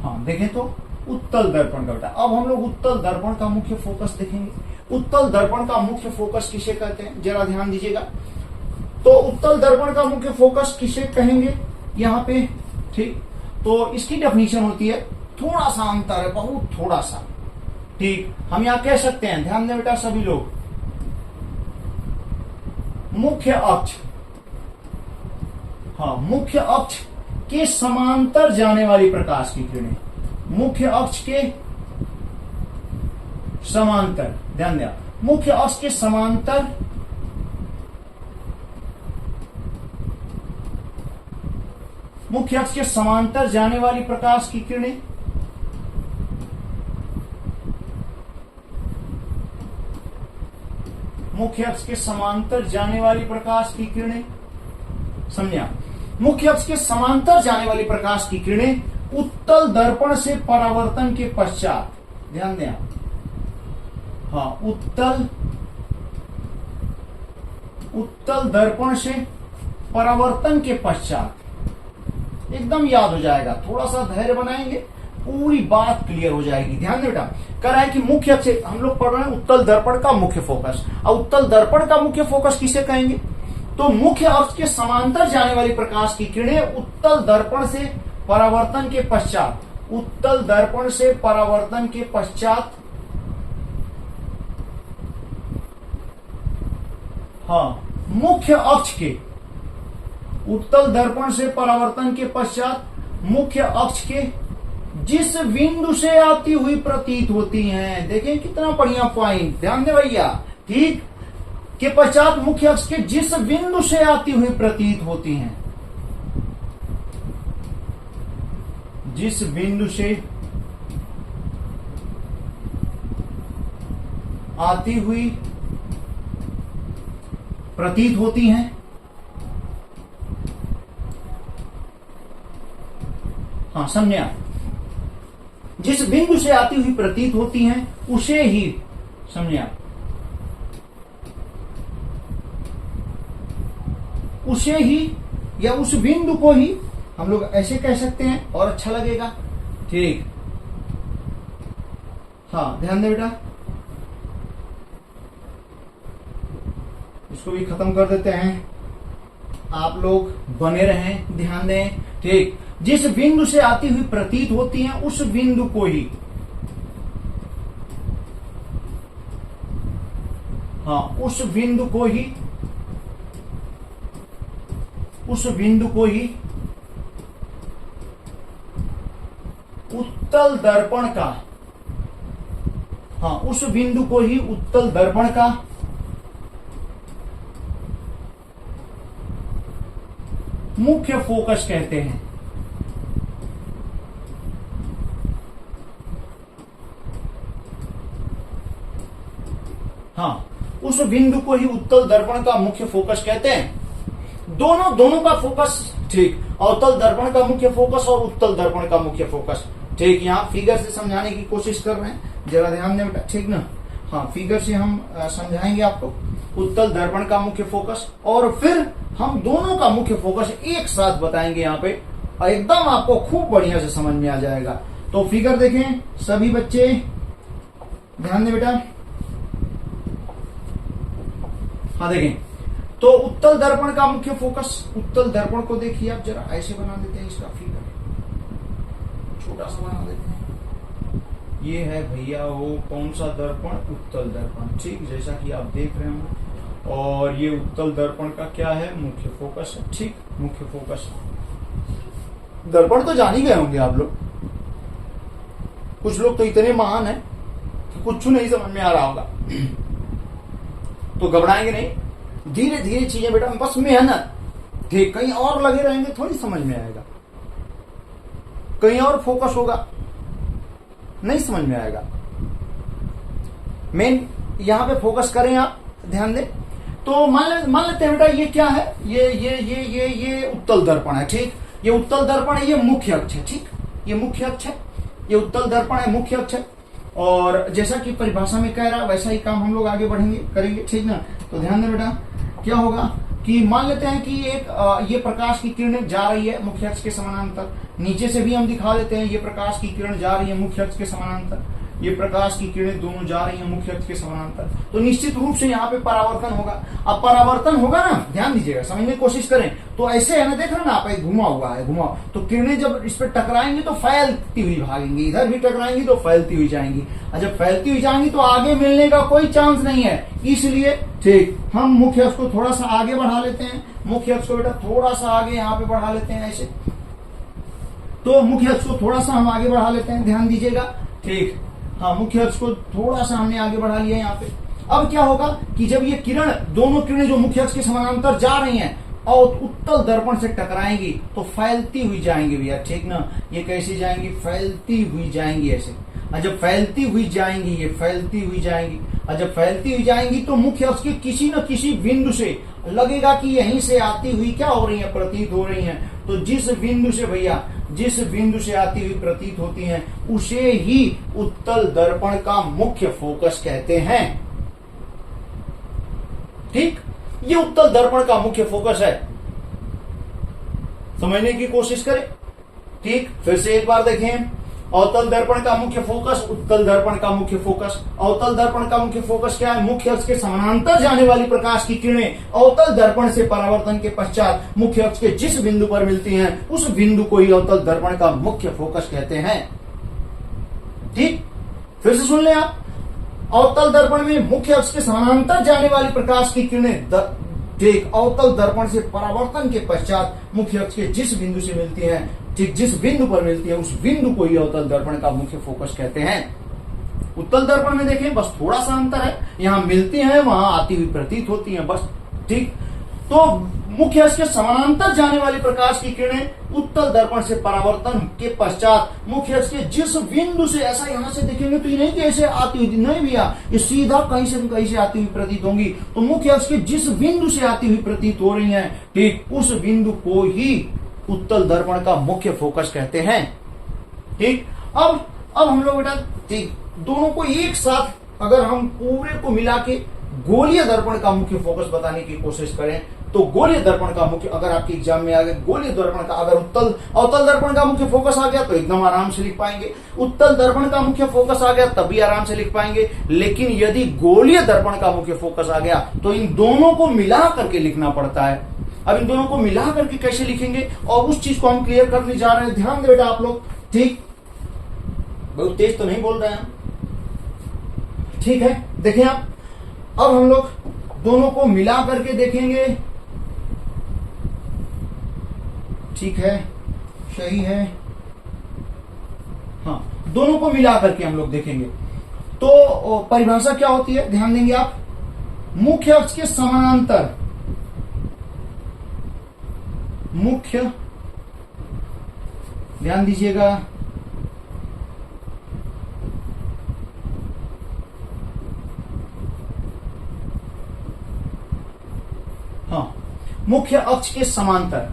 Speaker 1: हाँ देखें तो उत्तल दर्पण का बेटा, अब हम लोग उत्तल दर्पण का मुख्य फोकस देखेंगे। उत्तल दर्पण का मुख्य फोकस किसे कहते हैं, जरा ध्यान दीजिएगा। तो उत्तल दर्पण का मुख्य फोकस किसे कहेंगे यहां पे, ठीक, तो इसकी डेफिनेशन होती है, थोड़ा सा अंतर है, बहुत थोड़ा सा, ठीक, हम यहां कह सकते हैं, ध्यान दें बेटा सभी लोग, मुख्य अक्ष, हाँ, मुख्य अक्ष के समांतर जाने वाली प्रकाश की किरणें, मुख्य अक्ष के समांतर, ध्यान दें, मुख्य अक्ष के समांतर जाने वाली प्रकाश की किरणें, मुख्य अक्ष के समांतर जाने वाली प्रकाश की किरणें, समझा, मुख्य अक्ष के समांतर जाने वाली प्रकाश की किरणें उत्तल दर्पण से परावर्तन के पश्चात, ध्यान दें, हाँ, उत्तल दर्पण से परावर्तन के पश्चात, एकदम याद हो जाएगा, थोड़ा सा धैर्य बनाएंगे, पूरी बात क्लियर हो जाएगी। ध्यान दें बेटा, कह रहा है कि मुख्य अक्ष, हम लोग पढ़ रहे हैं उत्तल दर्पण का मुख्य फोकस। अब उत्तल दर्पण का मुख्य फोकस किसे कहेंगे, तो मुख्य अक्ष के समांतर जाने वाली प्रकाश की किरणें उत्तल दर्पण से परावर्तन के पश्चात, उत्तल दर्पण से परावर्तन के पश्चात, हाँ, मुख्य अक्ष के, उत्तल दर्पण से परावर्तन के पश्चात मुख्य अक्ष के जिस बिंदु से आती हुई प्रतीत होती हैं, देखें कितना बढ़िया पॉइंट, ध्यान दे भैया, ठीक, के पश्चात मुख्य अक्ष के जिस बिंदु से आती हुई प्रतीत होती हैं, जिस बिंदु से आती हुई प्रतीत होती हैं, हाँ समझे, जिस बिंदु से आती हुई प्रतीत होती हैं उसे ही, समझे, उसे ही या उस बिंदु को ही हम लोग ऐसे कह सकते हैं और अच्छा लगेगा, ठीक, हाँ ध्यान दे बेटा, इसको भी खत्म कर देते हैं। आप लोग बने रहें, ध्यान दें। ठीक, जिस बिंदु से आती हुई प्रतीत होती है उस बिंदु को ही, हाँ उस बिंदु को ही उत्तल दर्पण का, हाँ उस बिंदु को ही उत्तल दर्पण का मुख्य फोकस कहते हैं। हाँ, उस बिंदु को ही उत्तल दर्पण का मुख्य फोकस कहते हैं। दोनों का फोकस, ठीक, अवतल दर्पण का मुख्य फोकस और उत्तल दर्पण का मुख्य फोकस। ठीक, यहाँ फिगर से समझाने की कोशिश कर रहे हैं, जरा ध्यान दें बेटा, ठीक ना। हाँ, फिगर से हम समझाएंगे आपको उत्तल दर्पण का मुख्य फोकस, और फिर हम दोनों का मुख्य फोकस एक साथ बताएंगे यहाँ पे, एकदम आपको खूब बढ़िया से समझ में आ जाएगा। तो फिगर देखें सभी बच्चे, ध्यान दें बेटा। हाँ देखें, तो उत्तल दर्पण का मुख्य फोकस, उत्तल दर्पण को देखिए आप जरा, ऐसे बना देते हैं इसका फिगर, छोटा सा बना देते हैं। ये है भैया वो कौन सा दर्पण, उत्तल दर्पण, ठीक, जैसा कि आप देख रहे हो। और ये उत्तल दर्पण का क्या है, मुख्य फोकस है, ठीक, मुख्य फोकस। दर्पण तो जान ही गए होंगे आप लोग, कुछ लोग तो इतने महान हैं कि कुछ नहीं समझ में आ रहा होगा। तो घबराएंगे नहीं, धीरे धीरे चीजें बेटा, बस मेहनत, ठीक, कहीं और लगे रहेंगे थोड़ी समझ में आएगा, कहीं और फोकस होगा नहीं समझ में आएगा। मेन यहां पे फोकस करें आप, ध्यान दें। तो मान लेते हैं बेटा ये क्या है, ये उत्तल दर्पण है, ठीक, ये उत्तल दर्पण है, ये मुख्य अक्ष है, ठीक, ये मुख्य अक्ष है, ये उत्तल दर्पण है, मुख्य अक्ष है। और जैसा कि परिभाषा में कह रहा है वैसा ही काम हम लोग आगे बढ़ेंगे, करेंगे, ठीक ना। तो ध्यान दें बेटा, क्या होगा कि मान लेते हैं कि ये प्रकाश की किरणें जा रही है मुख्य अक्ष के समानांतर, नीचे से भी हम दिखा देते हैं, ये प्रकाश की किरण जा रही है मुख्य अक्ष के समानांतर, ये प्रकाश की किरणें दोनों जा रही हैं मुख्य अक्ष के समानांतर। तो निश्चित रूप से यहाँ पे परावर्तन होगा। अब परावर्तन होगा ना, ध्यान दीजिएगा, समझने की कोशिश करें। तो ऐसे है ना, देख रहे ना आप, घुमा हुआ है, घुमाओ, तो किरणें जब इस पर टकराएंगी तो फैलती हुई भागेंगी, इधर भी टकराएंगी तो फैलती हुई जाएंगी, और जब फैलती हुई जाएंगी तो आगे मिलने का कोई चांस नहीं है। इसलिए ठीक, हम मुख्य अक्ष को थोड़ा सा आगे बढ़ा लेते हैं, मुख्य अक्ष को बेटा थोड़ा सा आगे यहाँ पे बढ़ा लेते हैं ऐसे। तो मुख्य अक्ष को थोड़ा सा हम आगे बढ़ा लेते हैं, ध्यान दीजिएगा, ठीक, हाँ मुख्य अक्ष को थोड़ा सा हमने आगे बढ़ा लिया यहाँ पे। अब क्या होगा कि जब ये किरण, दोनों किरणें जो मुख्य अक्ष के समानांतर जा रही हैं और उत्तल दर्पण से टकराएंगी तो फैलती हुई जाएंगी भैया, ठीक ना। ये कैसे जाएंगी, फैलती हुई जाएंगी ऐसे, और जब फैलती हुई जाएंगी, ये फैलती हुई जाएंगी, और जब फैलती हुई जाएंगी तो मुख्य अक्ष के किसी न किसी बिंदु से लगेगा कि यहीं से आती हुई क्या हो रही है, प्रतीत हो रही हैं। तो जिस बिंदु से भैया, जिस बिंदु से आती हुई प्रतीत होती हैं उसे ही उत्तल दर्पण का मुख्य फोकस कहते हैं, ठीक। ये उत्तल दर्पण का मुख्य फोकस है, समझने की कोशिश करें, ठीक। फिर से एक बार देखें, अवतल दर्पण का मुख्य फोकस, उत्तल दर्पण का मुख्य फोकस। अवतल दर्पण का मुख्य फोकस क्या है, मुख्य अक्ष के समानांतर जाने वाली प्रकाश की किरणें अवतल दर्पण से परावर्तन के पश्चात मुख्य अक्ष के जिस बिंदु पर मिलती हैं उस बिंदु को ही अवतल दर्पण का मुख्य फोकस कहते हैं, ठीक। फिर से सुन लें आप, अवतल दर्पण में मुख्य अक्ष के समानांतर जाने वाली प्रकाश की किरणें, ठीक, अवतल दर्पण से परावर्तन के पश्चात मुख्य अक्ष के जिस बिंदु से मिलती हैं, ठीक, जिस बिंदु पर मिलती है उस बिंदु को ही अवतल दर्पण का मुख्य फोकस कहते हैं। उत्तल दर्पण में देखें बस थोड़ा सा अंतर है, यहां मिलती हैं वहां आती हुई प्रतीत होती हैं, बस, ठीक। तो मुख्य अक्ष के समानांतर जाने वाली प्रकाश की किरणें उत्तल दर्पण से परावर्तन के पश्चात मुख्य अक्ष के जिस बिंदु से, ऐसा यहां से देखेंगे तो ये नहीं कि ऐसे आती हुई, नहीं भैया, ये सीधा कहीं से आती हुई प्रतीत होंगी। तो मुख्य अक्ष के जिस बिंदु से आती हुई प्रतीत हो रही है, ठीक, उस बिंदु को ही उत्तल दर्पण का मुख्य फोकस कहते हैं, ठीक। अब हम लोग बेटा, ठीक, दोनों को एक साथ अगर हम पूरे को मिला के गोलीय दर्पण का मुख्य फोकस बताने की कोशिश करें तो गोलीय दर्पण का मुख्य, अगर आपके एग्जाम में आ गया गोलीय दर्पण का, अगर अवतल दर्पण का मुख्य फोकस आ गया तो एकदम आराम से लिख पाएंगे, उत्तल दर्पण का मुख्य फोकस आ गया तब भी आराम से लिख पाएंगे। लेकिन यदि गोलीय दर्पण का मुख्य फोकस आ गया तो इन दोनों को मिला करके लिखना पड़ता है। अब इन दोनों को मिला करके कैसे लिखेंगे और उस चीज को हम क्लियर करने जा रहे हैं। ध्यान दे बेटा आप लोग, ठीक, बहुत तेज तो नहीं बोल रहे हैं, ठीक है। देखिए आप, अब हम लोग दोनों को मिला करके देखेंगे, ठीक है, सही है, हाँ, दोनों को मिला करके हम लोग देखेंगे। तो परिभाषा क्या होती है, ध्यान देंगे आप, मुख्य अक्ष के समानांतर, मुख्य, ध्यान दीजिएगा, हाँ, मुख्य अक्ष के समांतर,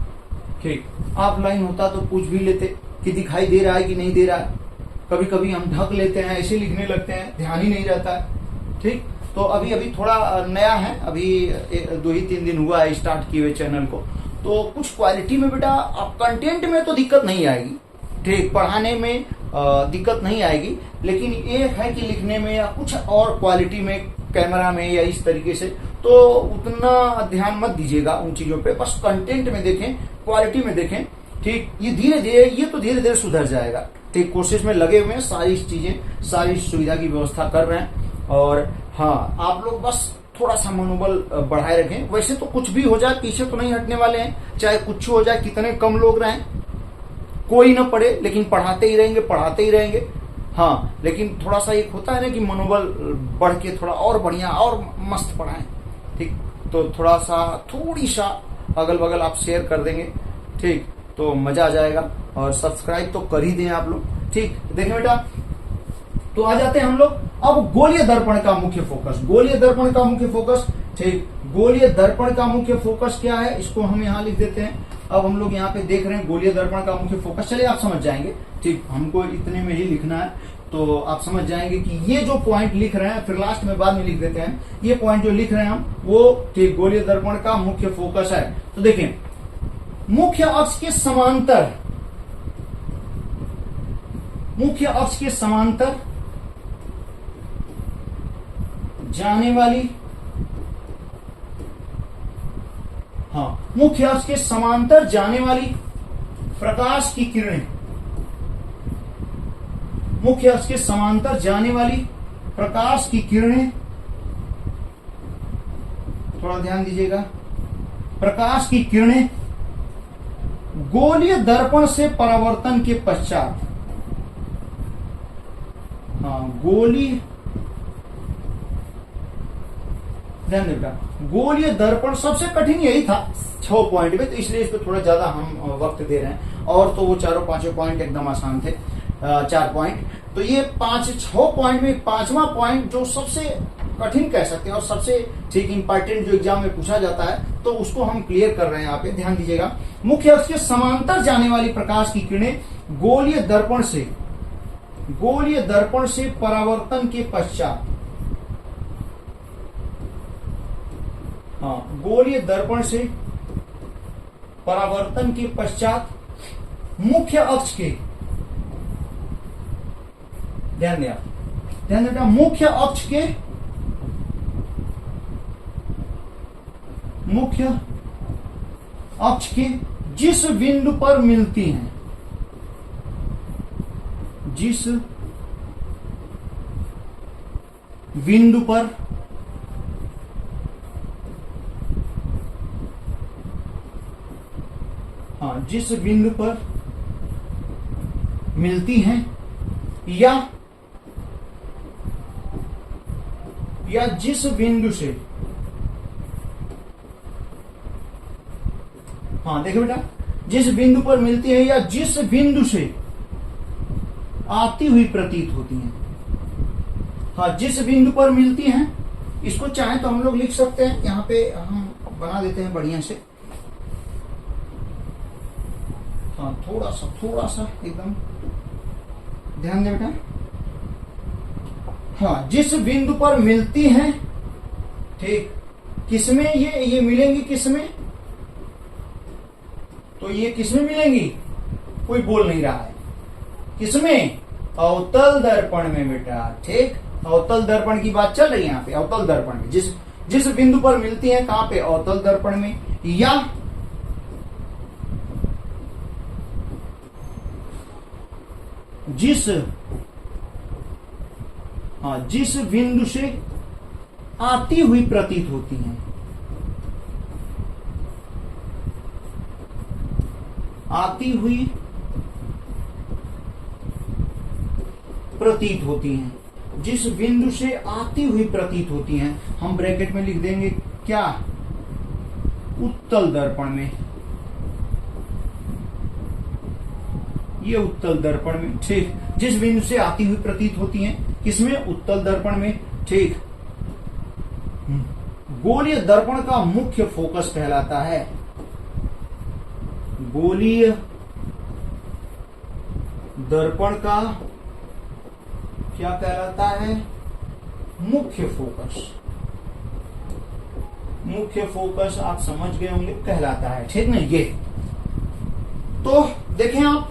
Speaker 1: ठीक। आप लाइन होता तो पूछ भी लेते कि दिखाई दे रहा है कि नहीं दे रहा है। कभी कभी हम ढक लेते हैं, ऐसे लिखने लगते हैं, ध्यान ही नहीं रहता है, ठीक। तो अभी थोड़ा नया है, अभी 2 ही 3 दिन हुआ है स्टार्ट किए हुए चैनल को। तो कुछ क्वालिटी में बेटा, आप कंटेंट में तो दिक्कत नहीं आएगी, ठीक, पढ़ाने में दिक्कत नहीं आएगी, लेकिन एक है कि लिखने में या कुछ और क्वालिटी में, कैमरा में या इस तरीके से, तो उतना ध्यान मत दीजिएगा उन चीजों पे। बस कंटेंट में देखें, क्वालिटी में देखें, ठीक। ये धीरे धीरे सुधर जाएगा, ठीक। कोशिश में लगे हुए हैं, सारी चीजें, सारी सुविधा की व्यवस्था कर रहे हैं। और हाँ, आप लोग बस थोड़ा सा मनोबल बढ़ाए रखें। वैसे तो कुछ भी हो जाए पीछे तो नहीं हटने वाले हैं, चाहे कुछ हो जाए, कितने कम लोग रहें, कोई ना पढ़े, लेकिन पढ़ाते ही रहेंगे। हाँ, लेकिन थोड़ा सा एक होता है ना कि मनोबल बढ़ के थोड़ा और बढ़िया और मस्त पढ़ाएं, ठीक। तो थोड़ी सा अगल बगल आप शेयर कर देंगे, ठीक, तो मजा आ जाएगा। और सब्सक्राइब तो कर ही दें आप लोग, ठीक। देखें बेटा, तो आ जाते हैं हम लोग अब गोलीय दर्पण का मुख्य फोकस, गोलीय दर्पण का मुख्य फोकस, ठीक। गोलीय दर्पण का मुख्य फोकस क्या है, इसको हम यहाँ लिख देते हैं। अब हम लोग यहाँ पे देख रहे हैं गोलीय दर्पण का मुख्य फोकस, चलिए आप समझ जाएंगे, ठीक। हमको इतने में ही लिखना है, तो आप समझ जाएंगे कि ये जो पॉइंट लिख रहे हैं, फिर लास्ट में बाद में लिख देते हैं, ये पॉइंट जो लिख रहे हैं हम, वो ठीक गोलीय दर्पण का मुख्य फोकस है। तो देखिए, मुख्य अक्ष के समांतर, मुख्य अक्ष के समांतर जाने वाली, हाँ, मुख्य अक्ष के समांतर जाने वाली प्रकाश की किरणें, मुख्य अक्ष के समांतर जाने वाली प्रकाश की किरणें, थोड़ा ध्यान दीजिएगा, प्रकाश की किरणें गोलीय दर्पण से परावर्तन के पश्चात, हाँ, गोलीय, ध्यान देगा, गोलीय दर्पण, सबसे कठिन यही था 6 पॉइंट में, तो इसलिए इस पर थोड़ा ज्यादा हम वक्त दे रहे हैं। और तो वो 4-5 पॉइंट एकदम आसान थे, 4 पॉइंट। तो ये 5-6 पॉइंट में 5वां पॉइंट जो सबसे कठिन कह सकते हैं और सबसे ठीक इंपॉर्टेंट जो एग्जाम में पूछा जाता है, तो उसको हम क्लियर कर रहे हैं यहाँ पे, ध्यान दीजिएगा। मुख्य अक्ष के समांतर जाने वाली प्रकाश की किरणें गोलीय दर्पण से परावर्तन के पश्चात, हाँ, गोलीय दर्पण से परावर्तन के पश्चात मुख्य अक्ष के, ध्यान देना, मुख्य अक्ष के जिस बिंदु पर मिलती हैं, जिस बिंदु पर जिस बिंदु पर मिलती हैं या जिस बिंदु से, हाँ देखो बेटा, जिस बिंदु पर मिलती है या जिस बिंदु से आती हुई प्रतीत होती हैं, हाँ, जिस बिंदु पर मिलती हैं, इसको चाहे तो हम लोग लिख सकते हैं, यहाँ पे हम बना देते हैं बढ़िया से, हाँ, थोड़ा सा एकदम ध्यान दे बेटा, हाँ, जिस बिंदु पर मिलती हैं, ठीक, किसमें ये मिलेंगी, किसमें, तो ये किसमें मिलेंगी? कोई बोल नहीं रहा है। किसमें? अवतल दर्पण में बेटा। ठीक, अवतल दर्पण की बात चल रही है यहाँ पे। अवतल दर्पण में जिस बिंदु पर मिलती है, कहां पे? अवतल दर्पण में। या जिस बिंदु से आती हुई प्रतीत होती हैं, आती हुई प्रतीत होती हैं, जिस बिंदु से आती हुई प्रतीत होती हैं, हम ब्रैकेट में लिख देंगे क्या? उत्तल दर्पण में। ये उत्तल दर्पण में। ठीक, जिस बिंदु से आती हुई प्रतीत होती हैं, किसमें? उत्तल दर्पण में। ठीक, गोलीय दर्पण का मुख्य फोकस कहलाता है, गोलीय दर्पण का क्या कहलाता है? मुख्य फोकस। मुख्य फोकस आप समझ गए होंगे कहलाता है। ठीक ना? ये तो देखें आप,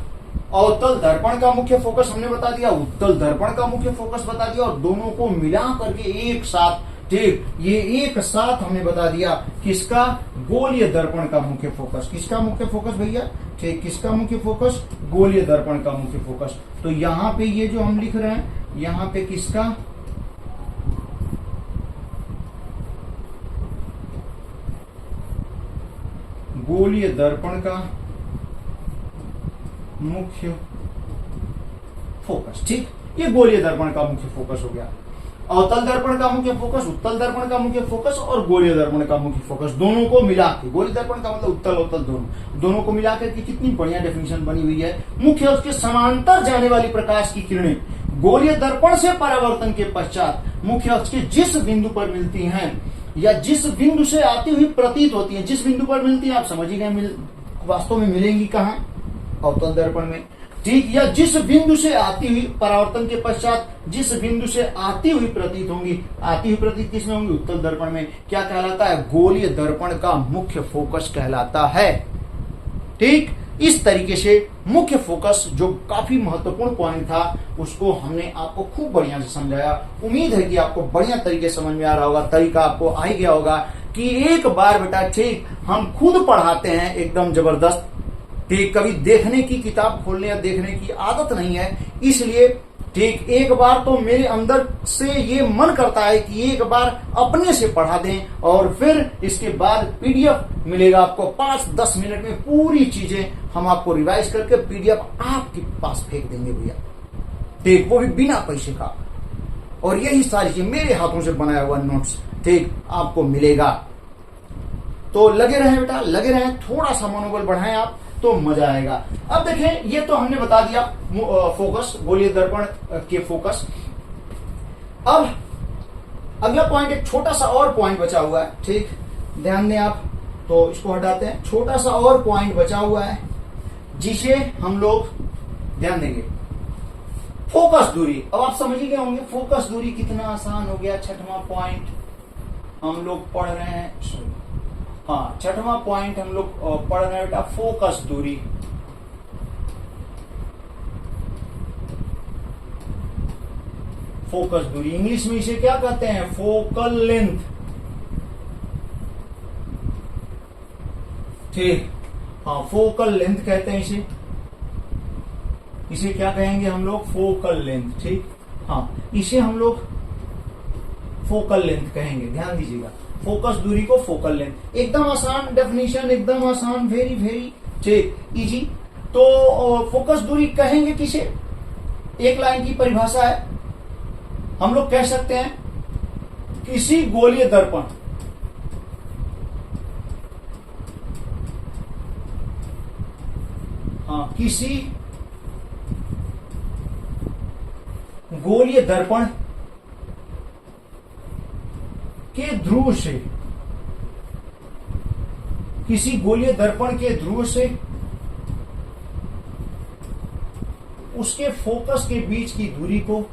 Speaker 1: अवतल दर्पण का मुख्य फोकस हमने बता दिया, उत्तल दर्पण का मुख्य फोकस बता दिया, और दोनों को मिला करके एक साथ, ठीक, ये एक साथ हमने बता दिया किसका? गोलीय दर्पण का मुख्य फोकस। किसका मुख्य फोकस भैया? ठीक, किसका मुख्य फोकस? गोलीय दर्पण का मुख्य फोकस। तो यहां पे ये जो हम लिख रहे हैं, यहां पे किसका? गोलीय दर्पण का मुख्य फोकस। ठीक, ये गोलीय दर्पण का मुख्य फोकस हो गया। अवतल दर्पण का मुख्य फोकस, उत्तल दर्पण का मुख्य फोकस और गोलीय दर्पण का मुख्य फोकस, दोनों को मिला के, गोलीय दर्पण का मतलब उत्तल अवतल दोनों को मिलाकर के कितनी बढ़िया डेफिनेशन बनी हुई है। मुख्य अक्ष के समांतर जाने वाली प्रकाश की किरणें गोलीय दर्पण से परावर्तन के पश्चात मुख्य अक्ष के जिस बिंदु पर मिलती हैं, या जिस बिंदु से आती हुई प्रतीत होती है, जिस बिंदु पर मिलती है, आप समझ ही गए, वास्तव में मिलेंगी कहां? अवतल दर्पण में। ठीक, या जिस बिंदु से आती हुई, परावर्तन के पश्चात जिस बिंदु से आती हुई प्रतीत होंगी, आती हुई प्रतीत किसमें होंगी? उत्तल दर्पण में। क्या कहलाता है? गोलीय दर्पण का मुख्य फोकस कहलाता है। ठीक, इस तरीके से मुख्य फोकस जो काफी महत्वपूर्ण पॉइंट था, उसको हमने आपको खूब बढ़िया से समझाया। उम्मीद है कि आपको बढ़िया तरीके समझ में आ रहा होगा, तरीका आपको आ ही गया होगा कि एक बार बेटा, ठीक, हम खुद पढ़ाते हैं एकदम जबरदस्त। ठीक, कभी देखने की, किताब खोलने या देखने की आदत नहीं है, इसलिए ठीक, एक बार तो मेरे अंदर से ये मन करता है कि एक बार अपने से पढ़ा दें, और फिर इसके बाद पीडीएफ मिलेगा आपको 5-10 मिनट में। पूरी चीजें हम आपको रिवाइज करके पीडीएफ आपके पास फेंक देंगे भैया। ठीक, वो भी बिना पैसे का, और यही सारी चीज मेरे हाथों से बनाया हुआ नोट्स, ठीक, आपको मिलेगा। तो लगे रहें बेटा, लगे रहें, थोड़ा सा मनोबल बढ़ाएं आप, तो मजा आएगा। अब देखें, ये तो हमने बता दिया फोकस, गोलीय दर्पण के फोकस। अब अगला पॉइंट, एक छोटा सा और पॉइंट बचा हुआ है। ठीक, ध्यान दें आप, तो इसको हटाते हैं। छोटा सा और पॉइंट बचा हुआ है जिसे हम लोग ध्यान देंगे, फोकस दूरी। अब आप समझ ही गए होंगे फोकस दूरी कितना आसान हो गया। छठवां पॉइंट हम लोग पढ़ रहे हैं, हाँ, छठवां पॉइंट हम लोग पढ़ रहे हैं बेटा, फोकस दूरी। फोकस दूरी इंग्लिश में इसे क्या कहते हैं? Focal length. ठीक, हाँ, फोकल लेंथ कहते हैं इसे। इसे क्या कहेंगे हम लोग? Focal length. ठीक, हाँ, इसे हम लोग फोकल लेंथ कहेंगे, ध्यान दीजिएगा। फोकस दूरी को फोकल लेंथ, एकदम आसान डेफिनेशन, एकदम आसान, वेरी वेरी ठीक, इजी। तो फोकस दूरी कहेंगे किसे? एक लाइन की परिभाषा है, हम लोग कह सकते हैं किसी गोलीय दर्पण, हाँ, किसी गोलीय दर्पण के ध्रुव से, किसी गोलीय दर्पण के ध्रुव से उसके फोकस के बीच की दूरी को,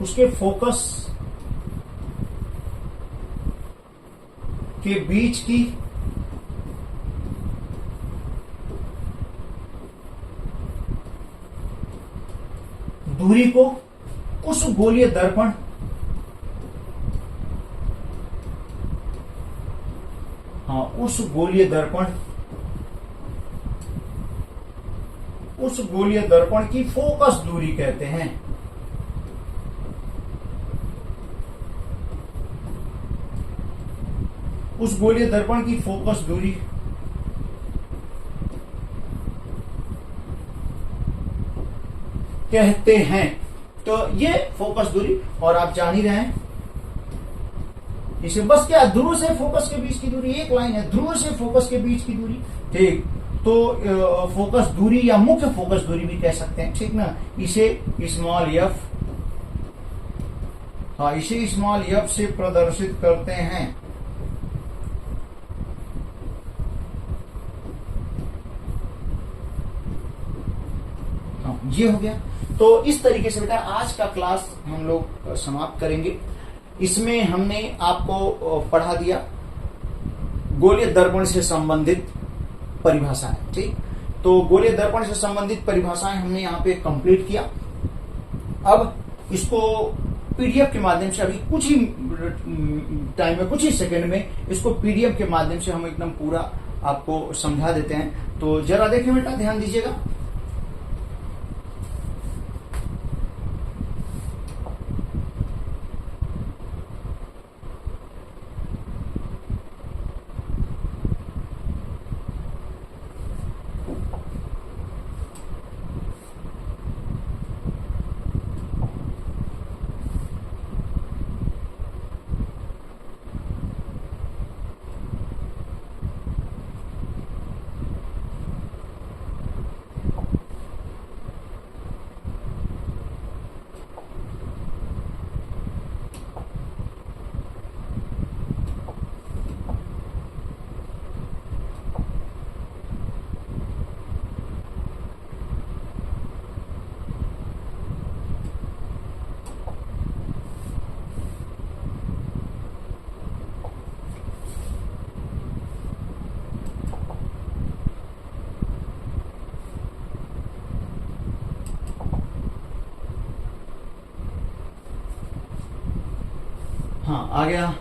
Speaker 1: उसके फोकस के बीच की दूरी को उस गोलीय दर्पण उस गोलीय दर्पण की फोकस दूरी कहते हैं। उस गोलीय दर्पण की फोकस दूरी कहते हैं। तो ये फोकस दूरी, और आप जान ही रहे हैं इसे बस क्या, ध्रुव से फोकस के बीच की दूरी, एक लाइन है, ध्रुव से फोकस के बीच की दूरी, ठीक। तो फोकस दूरी या मुख्य फोकस दूरी भी कह सकते हैं, ठीक ना। इसे स्मॉल एफ, इसे स्मॉल एफ से प्रदर्शित करते हैं। ये हो गया। तो इस तरीके से बेटा आज का क्लास हम लोग समाप्त करेंगे। इसमें हमने आपको पढ़ा दिया गोलीय दर्पण से संबंधित परिभाषाएं, ठीक। तो गोलीय दर्पण से संबंधित परिभाषाएं हमने यहाँ पे कंप्लीट किया। अब इसको पीडीएफ के माध्यम से अभी कुछ ही टाइम में, कुछ ही सेकंड में इसको पीडीएफ के माध्यम से हम एकदम पूरा आपको समझा देते हैं। तो जरा देखिए बेटा, ध्यान दीजिएगा। हाँ, आ गया।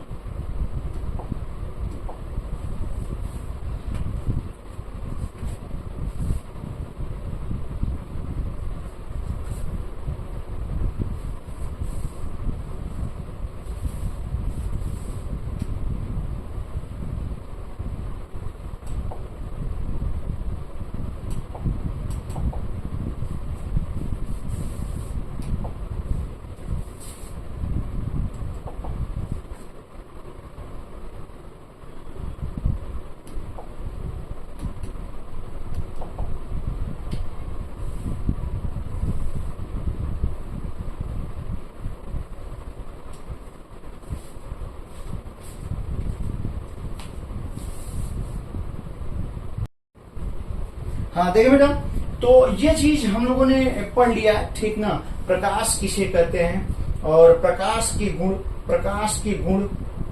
Speaker 1: हाँ देखिए बेटा, तो ये चीज हम लोगों ने पढ़ लिया है, ठीक ना। प्रकाश किसे कहते हैं, और प्रकाश के गुण,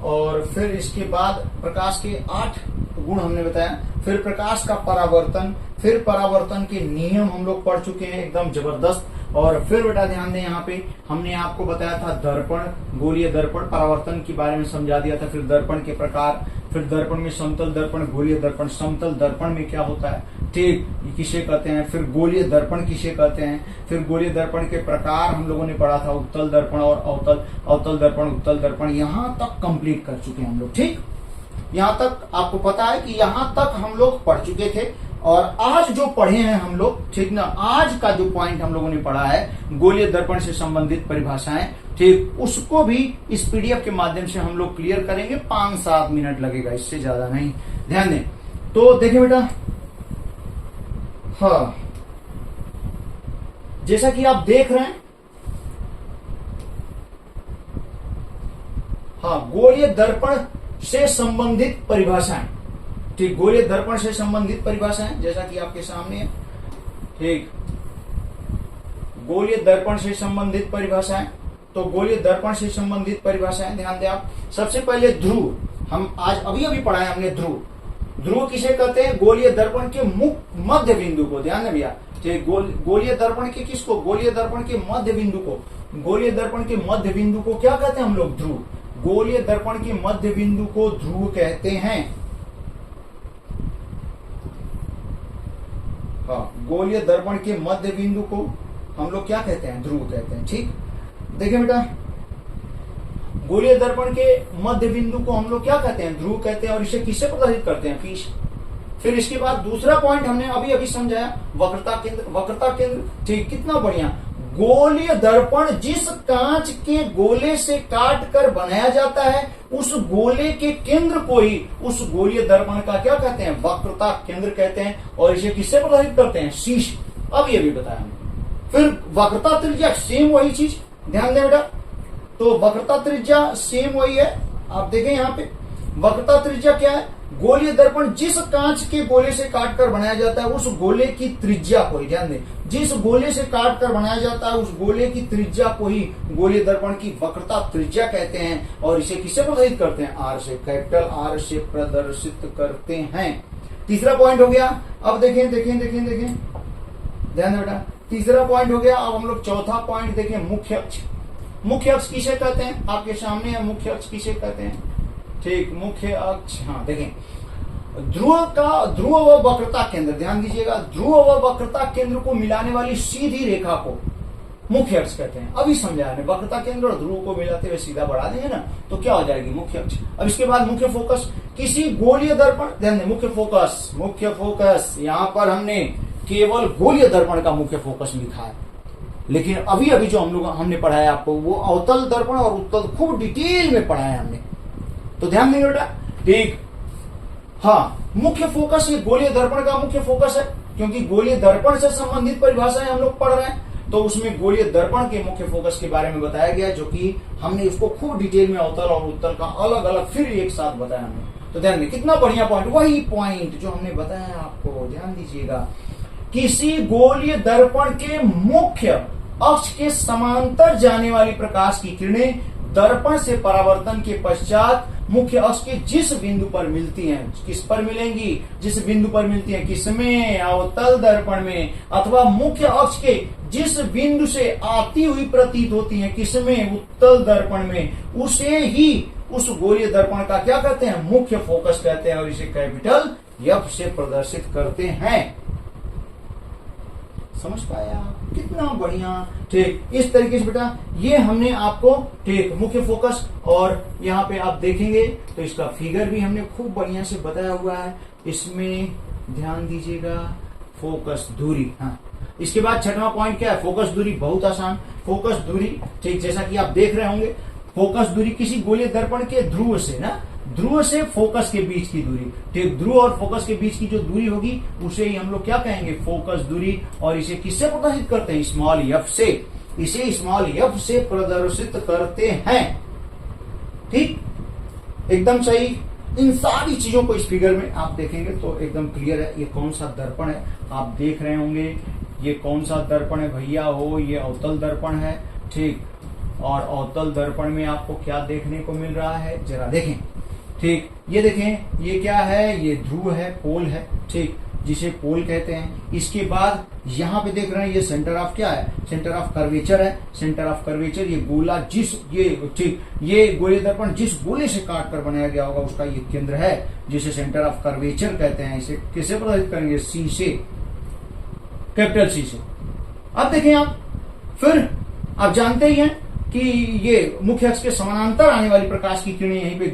Speaker 1: और फिर इसके बाद प्रकाश के 8 गुण हमने बताया। फिर प्रकाश का परावर्तन, फिर परावर्तन के नियम हम लोग पढ़ चुके हैं, एकदम जबरदस्त। और फिर बेटा ध्यान दें, यहाँ पे हमने आपको बताया था दर्पण, गोलीय दर्पण, परावर्तन के बारे में समझा दिया था। फिर दर्पण के प्रकार, फिर दर्पण में समतल दर्पण, गोलीय दर्पण, समतल दर्पण में क्या होता है, ठीक, किसे कहते हैं। फिर गोलीय दर्पण किसे कहते हैं। फिर गोलीय दर्पण के प्रकार हम लोगों ने पढ़ा था, उत्तल दर्पण और अवतल, अवतल दर्पण, उत्तल दर्पण। यहाँ तक कंप्लीट कर चुके हैं हम लोग, ठीक। यहाँ तक आपको पता है कि यहाँ तक हम लोग पढ़ चुके थे। और आज जो पढ़े हैं हम लोग, ठीक ना, आज का जो पॉइंट हम लोगों ने पढ़ा है गोलीय दर्पण से संबंधित परिभाषाएं, ठीक, उसको भी इस पीडीएफ के माध्यम से हम लोग क्लियर करेंगे। 5-7 मिनट लगेगा, इससे ज्यादा नहीं। ध्यान दें। तो देखिए बेटा, हाँ, जैसा कि आप देख रहे हैं, हाँ, गोलीय दर्पण से संबंधित परिभाषाएं, ठीक, गोलीय दर्पण से संबंधित परिभाषाएं जैसा कि आपके सामने है, ठीक। गोलीय दर्पण से संबंधित परिभाषाएं, तो गोलीय दर्पण से संबंधित परिभाषाएं ध्यान दें आप। सबसे पहले ध्रुव, हम आज अभी अभी पढ़ा है हमने ध्रुव। ध्रुव किसे कहते हैं? गोलीय दर्पण के मध्य बिंदु को, ध्यान में भैया, गोलीय दर्पण के किसको? गोलीय दर्पण के मध्य बिंदु को, गोलीय दर्पण के मध्य बिंदु को क्या कहते हैं हम लोग? ध्रुव। गोलीय दर्पण के मध्य बिंदु को ध्रुव कहते हैं। हाँ, गोलीय दर्पण के मध्य बिंदु को हम लोग क्या कहते हैं? ध्रुव कहते हैं। ठीक, देखिए बेटा, गोलीय दर्पण के मध्य बिंदु को हम लोग क्या कहते हैं? ध्रुव कहते हैं। और इसे किससे प्रदर्शित करते हैं? फिश। फिर इसके बाद दूसरा पॉइंट हमने अभी अभी समझाया, वक्रता केंद्र। वक्रता केंद्र, ठीक, कितना बढ़िया। गोलीय दर्पण जिस कांच के गोले से काट कर बनाया जाता है, उस गोले के केंद्र को ही उस गोलीय दर्पण का क्या कहते हैं? वक्रता केंद्र कहते हैं। और इसे किससे प्रदर्शित करते हैं? शीर्ष। अभी अभी बताया हमने। फिर वक्रता त्रिज्या, सेम वही चीज, ध्यान दें बेटा। तो वक्रता त्रिज्या सेम वही है। आप देखें यहाँ पे वक्रता त्रिज्या क्या है? गोलीय दर्पण जिस कांच के गोले से काटकर बनाया जाता है, उस गोले की त्रिज्या को ही, ध्यान दें, जिस गोले से काटकर बनाया जाता है उस गोले की त्रिज्या को ही गोलीय दर्पण की वक्रता त्रिज्या कहते हैं। और इसे किससे प्रदर्शित करते हैं? आर से, कैपिटल आर से प्रदर्शित करते हैं। तीसरा पॉइंट हो गया। अब देखें देखें देखें देखें, ध्यान दें बेटा, तीसरा पॉइंट हो गया। अब हम लोग चौथा पॉइंट देखें, मुख्य अक्ष। मुख्य अक्ष किसे कहते हैं? आपके सामने है, मुख्य अक्ष किसे कहते हैं? ठीक, मुख्य अक्ष, हाँ देखें, ध्रुव व वक्रता केंद्र, ध्यान दीजिएगा, ध्रुव व वक्रता केंद्र को मिलाने वाली सीधी रेखा को मुख्य अक्ष कहते हैं। अभी समझाया हमने, वक्रता केंद्र और ध्रुव को मिलाते हुए सीधा बढ़ा देंगे ना, तो क्या हो जाएगी? मुख्य अक्ष। अब इसके बाद मुख्य फोकस, किसी गोलीय दर्पण, ध्यान दें, मुख्य फोकस, मुख्य फोकस, यहां पर हमने केवल गोलीय दर्पण का मुख्य फोकस लिखा है, लेकिन अभी अभी जो हमने पढ़ाया आपको, वो अवतल दर्पण और उत्तल खूब डिटेल में पढ़ाया हमने, तो ध्यान देंगे बेटा। ठीक, हाँ, मुख्य फोकस ये गोलीय दर्पण का मुख्य फोकस है, क्योंकि गोलीय दर्पण से संबंधित परिभाषाएं हम लोग पढ़ रहे हैं, तो उसमें गोलीय दर्पण के मुख्य फोकस के बारे में बताया गया, जो कि हमने उसको खूब डिटेल में अवतल और उत्तल का अलग अलग फिर एक साथ बताया हमने। तो ध्यान दें, कितना बढ़िया पॉइंट, वही पॉइंट जो हमने बताया आपको, ध्यान दीजिएगा। किसी गोलीय दर्पण के मुख्य अक्ष के समांतर जाने वाली प्रकाश की किरणें दर्पण से परावर्तन के पश्चात मुख्य अक्ष के जिस बिंदु पर मिलती हैं, किस पर मिलेंगी? जिस बिंदु पर मिलती हैं, किसमें? अवतल दर्पण में। अथवा मुख्य अक्ष के जिस बिंदु से आती हुई प्रतीत होती हैं, किसमें? उत्तल दर्पण में। उसे ही उस गोलीय दर्पण का क्या कहते हैं? मुख्य फोकस कहते हैं। और इसे कैपिटल एफ से प्रदर्शित करते हैं। समझ पाया? कितना बढ़िया। ठीक, इस तरीके से बेटा ये हमने आपको, ठीक, मुख्य फोकस, और यहाँ पे आप देखेंगे तो इसका फिगर भी हमने खूब बढ़िया से बताया हुआ है। इसमें ध्यान दीजिएगा, फोकस दूरी। हाँ, इसके बाद छठवां पॉइंट क्या है? फोकस दूरी। बहुत आसान, फोकस दूरी, ठीक, जैसा कि आप देख रहे होंगे, फोकस दूरी किसी गोलीय दर्पण के ध्रुव से ना, ध्रुव से फोकस के बीच की दूरी, ठीक, ध्रुव और फोकस के बीच की जो दूरी होगी उसे ही हम लोग क्या कहेंगे? फोकस दूरी। और इसे किससे प्रदर्शित करते हैं? स्मॉल एफ से। इसे स्मॉल एफ से प्रदर्शित करते हैं। ठीक, एकदम सही। इन सारी चीजों को इस फिगर में आप देखेंगे तो एकदम क्लियर है ये कौन सा दर्पण है। आप देख रहे होंगे ये कौन सा दर्पण है भैया हो, ये अवतल दर्पण है। ठीक, और अवतल दर्पण में आपको क्या देखने को मिल रहा है, जरा देखें। ठीक, ये देखें, ये क्या है? ये ध्रुव है, पोल है, ठीक, जिसे पोल कहते हैं। इसके बाद यहाँ पे देख रहे हैं ये सेंटर ऑफ क्या है? सेंटर ऑफ कर्वेचर है। सेंटर ऑफ कर्वेचर, ये गोला जिस, ये ठीक, ये गोलीय दर्पण जिस गोले से काट कर बनाया गया होगा उसका ये केंद्र है, जिसे सेंटर ऑफ कर्वेचर कहते हैं। इसे किससे प्रदर्शित करेंगे? सी से, कैपिटल सी से। अब देखें आप, फिर आप जानते ही हैं कि ये मुख्य अक्ष के समानांतर आने वाली प्रकाश की किरणें यहीं पे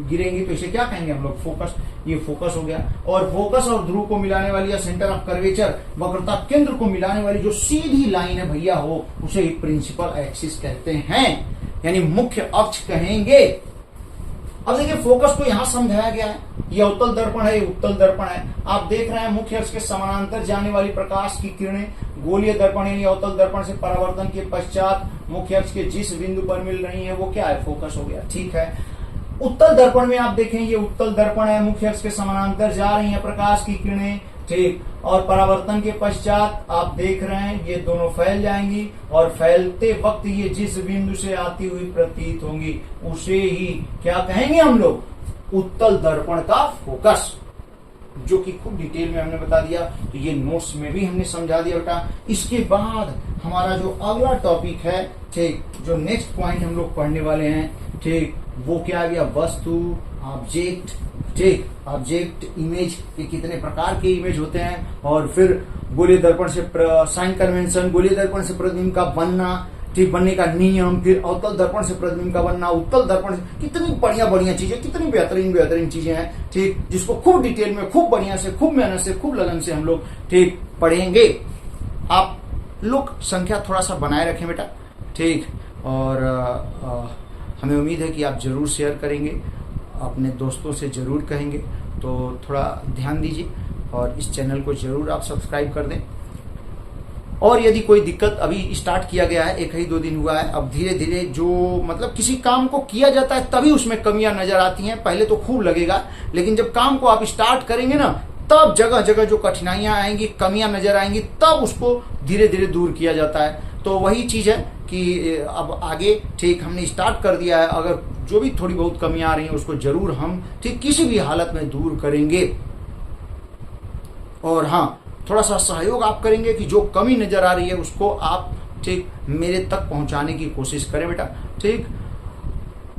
Speaker 1: गिरेंगी, तो इसे क्या कहेंगे हम लोग? फोकस। ये फोकस हो गया। और फोकस और ध्रुव को मिलाने वाली या सेंटर ऑफ कर्वेचर, वक्रता केंद्र को मिलाने वाली जो सीधी लाइन है भैया हो, उसे प्रिंसिपल एक्सिस कहते हैं, यानी मुख्य अक्ष कहेंगे। अब देखिए फोकस को यहां समझाया गया है, ये अवतल दर्पण है, ये उत्तल दर्पण है। आप देख रहे हैं मुख्य अक्ष के समानांतर जाने वाली प्रकाश की किरणें गोलीय दर्पण यानी अवतल दर्पण से परावर्तन के पश्चात मुख्य अक्ष के जिस बिंदु पर मिल रही है वो क्या है? फोकस हो गया। ठीक है, उत्तल दर्पण में आप देखें ये उत्तल दर्पण है, मुख्य अक्ष के समानांतर जा रही है प्रकाश की किरणें, ठीक, और परावर्तन के पश्चात आप देख रहे हैं ये दोनों फैल जाएंगी, और फैलते वक्त ये जिस बिंदु से आती हुई प्रतीत होंगी उसे ही क्या कहेंगे हम लोग? उत्तल दर्पण का फोकस, जो कि खूब डिटेल में हमने बता दिया। तो ये नोट्स में भी हमने समझा दिया बेटा। इसके बाद हमारा जो अगला टॉपिक है, ठीक, जो नेक्स्ट पॉइंट हम लोग पढ़ने वाले हैं, ठीक, वो क्या आ गया, वस्तु, ऑब्जेक्ट, ठीक, ऑब्जेक्ट, इमेज के कितने प्रकार के इमेज होते हैं, और फिर गोलीय दर्पण से साइन कन्वेंशन, गोलीय दर्पण से प्रतिबिंब का बनना, ठीक, बनने का नियम, फिर अवतल दर्पण से प्रतिबिंब का बनना, उत्तल दर्पण से, कितनी बढ़िया बढ़िया चीजें, कितनी बेहतरीन बेहतरीन चीजें हैं, ठीक, जिसको खूब डिटेल में, खूब बढ़िया से, खूब मेहनत से, खूब लगन से हम लोग, ठीक, पढ़ेंगे। आप लोग संख्या थोड़ा सा बनाए रखें बेटा, ठीक, और हमें उम्मीद है कि आप जरूर शेयर करेंगे, अपने दोस्तों से जरूर कहेंगे, तो थोड़ा ध्यान दीजिए और इस चैनल को जरूर आप सब्सक्राइब कर दें। और यदि कोई दिक्कत, अभी स्टार्ट किया गया है, 1 ही 2 दिन हुआ है, अब धीरे धीरे जो मतलब किसी काम को किया जाता है तभी उसमें कमियां नजर आती हैं। पहले तो खूब लगेगा, लेकिन जब काम को आप स्टार्ट करेंगे ना, तब जगह जगह जो कठिनाइयां आएंगी, कमियां नजर आएंगी, तब उसको धीरे धीरे दूर किया जाता है। तो वही चीज है कि अब आगे, ठीक, हमने स्टार्ट कर दिया है, अगर जो भी थोड़ी बहुत कमियां आ रही हैं उसको जरूर हम, ठीक, किसी भी हालत में दूर करेंगे। और हाँ, थोड़ा सा सहयोग आप करेंगे कि जो कमी नजर आ रही है उसको आप, ठीक, मेरे तक पहुंचाने की कोशिश करें बेटा, ठीक।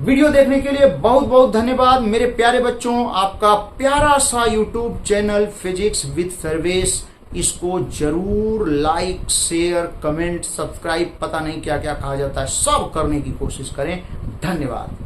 Speaker 1: वीडियो देखने के लिए बहुत बहुत धन्यवाद मेरे प्यारे बच्चों। आपका प्यारा सा YouTube channel physics with Sarvesh, इसको जरूर लाइक, शेयर, कमेंट, सब्सक्राइब, पता नहीं क्या क्या कहा जाता है, सब करने की कोशिश करें। धन्यवाद।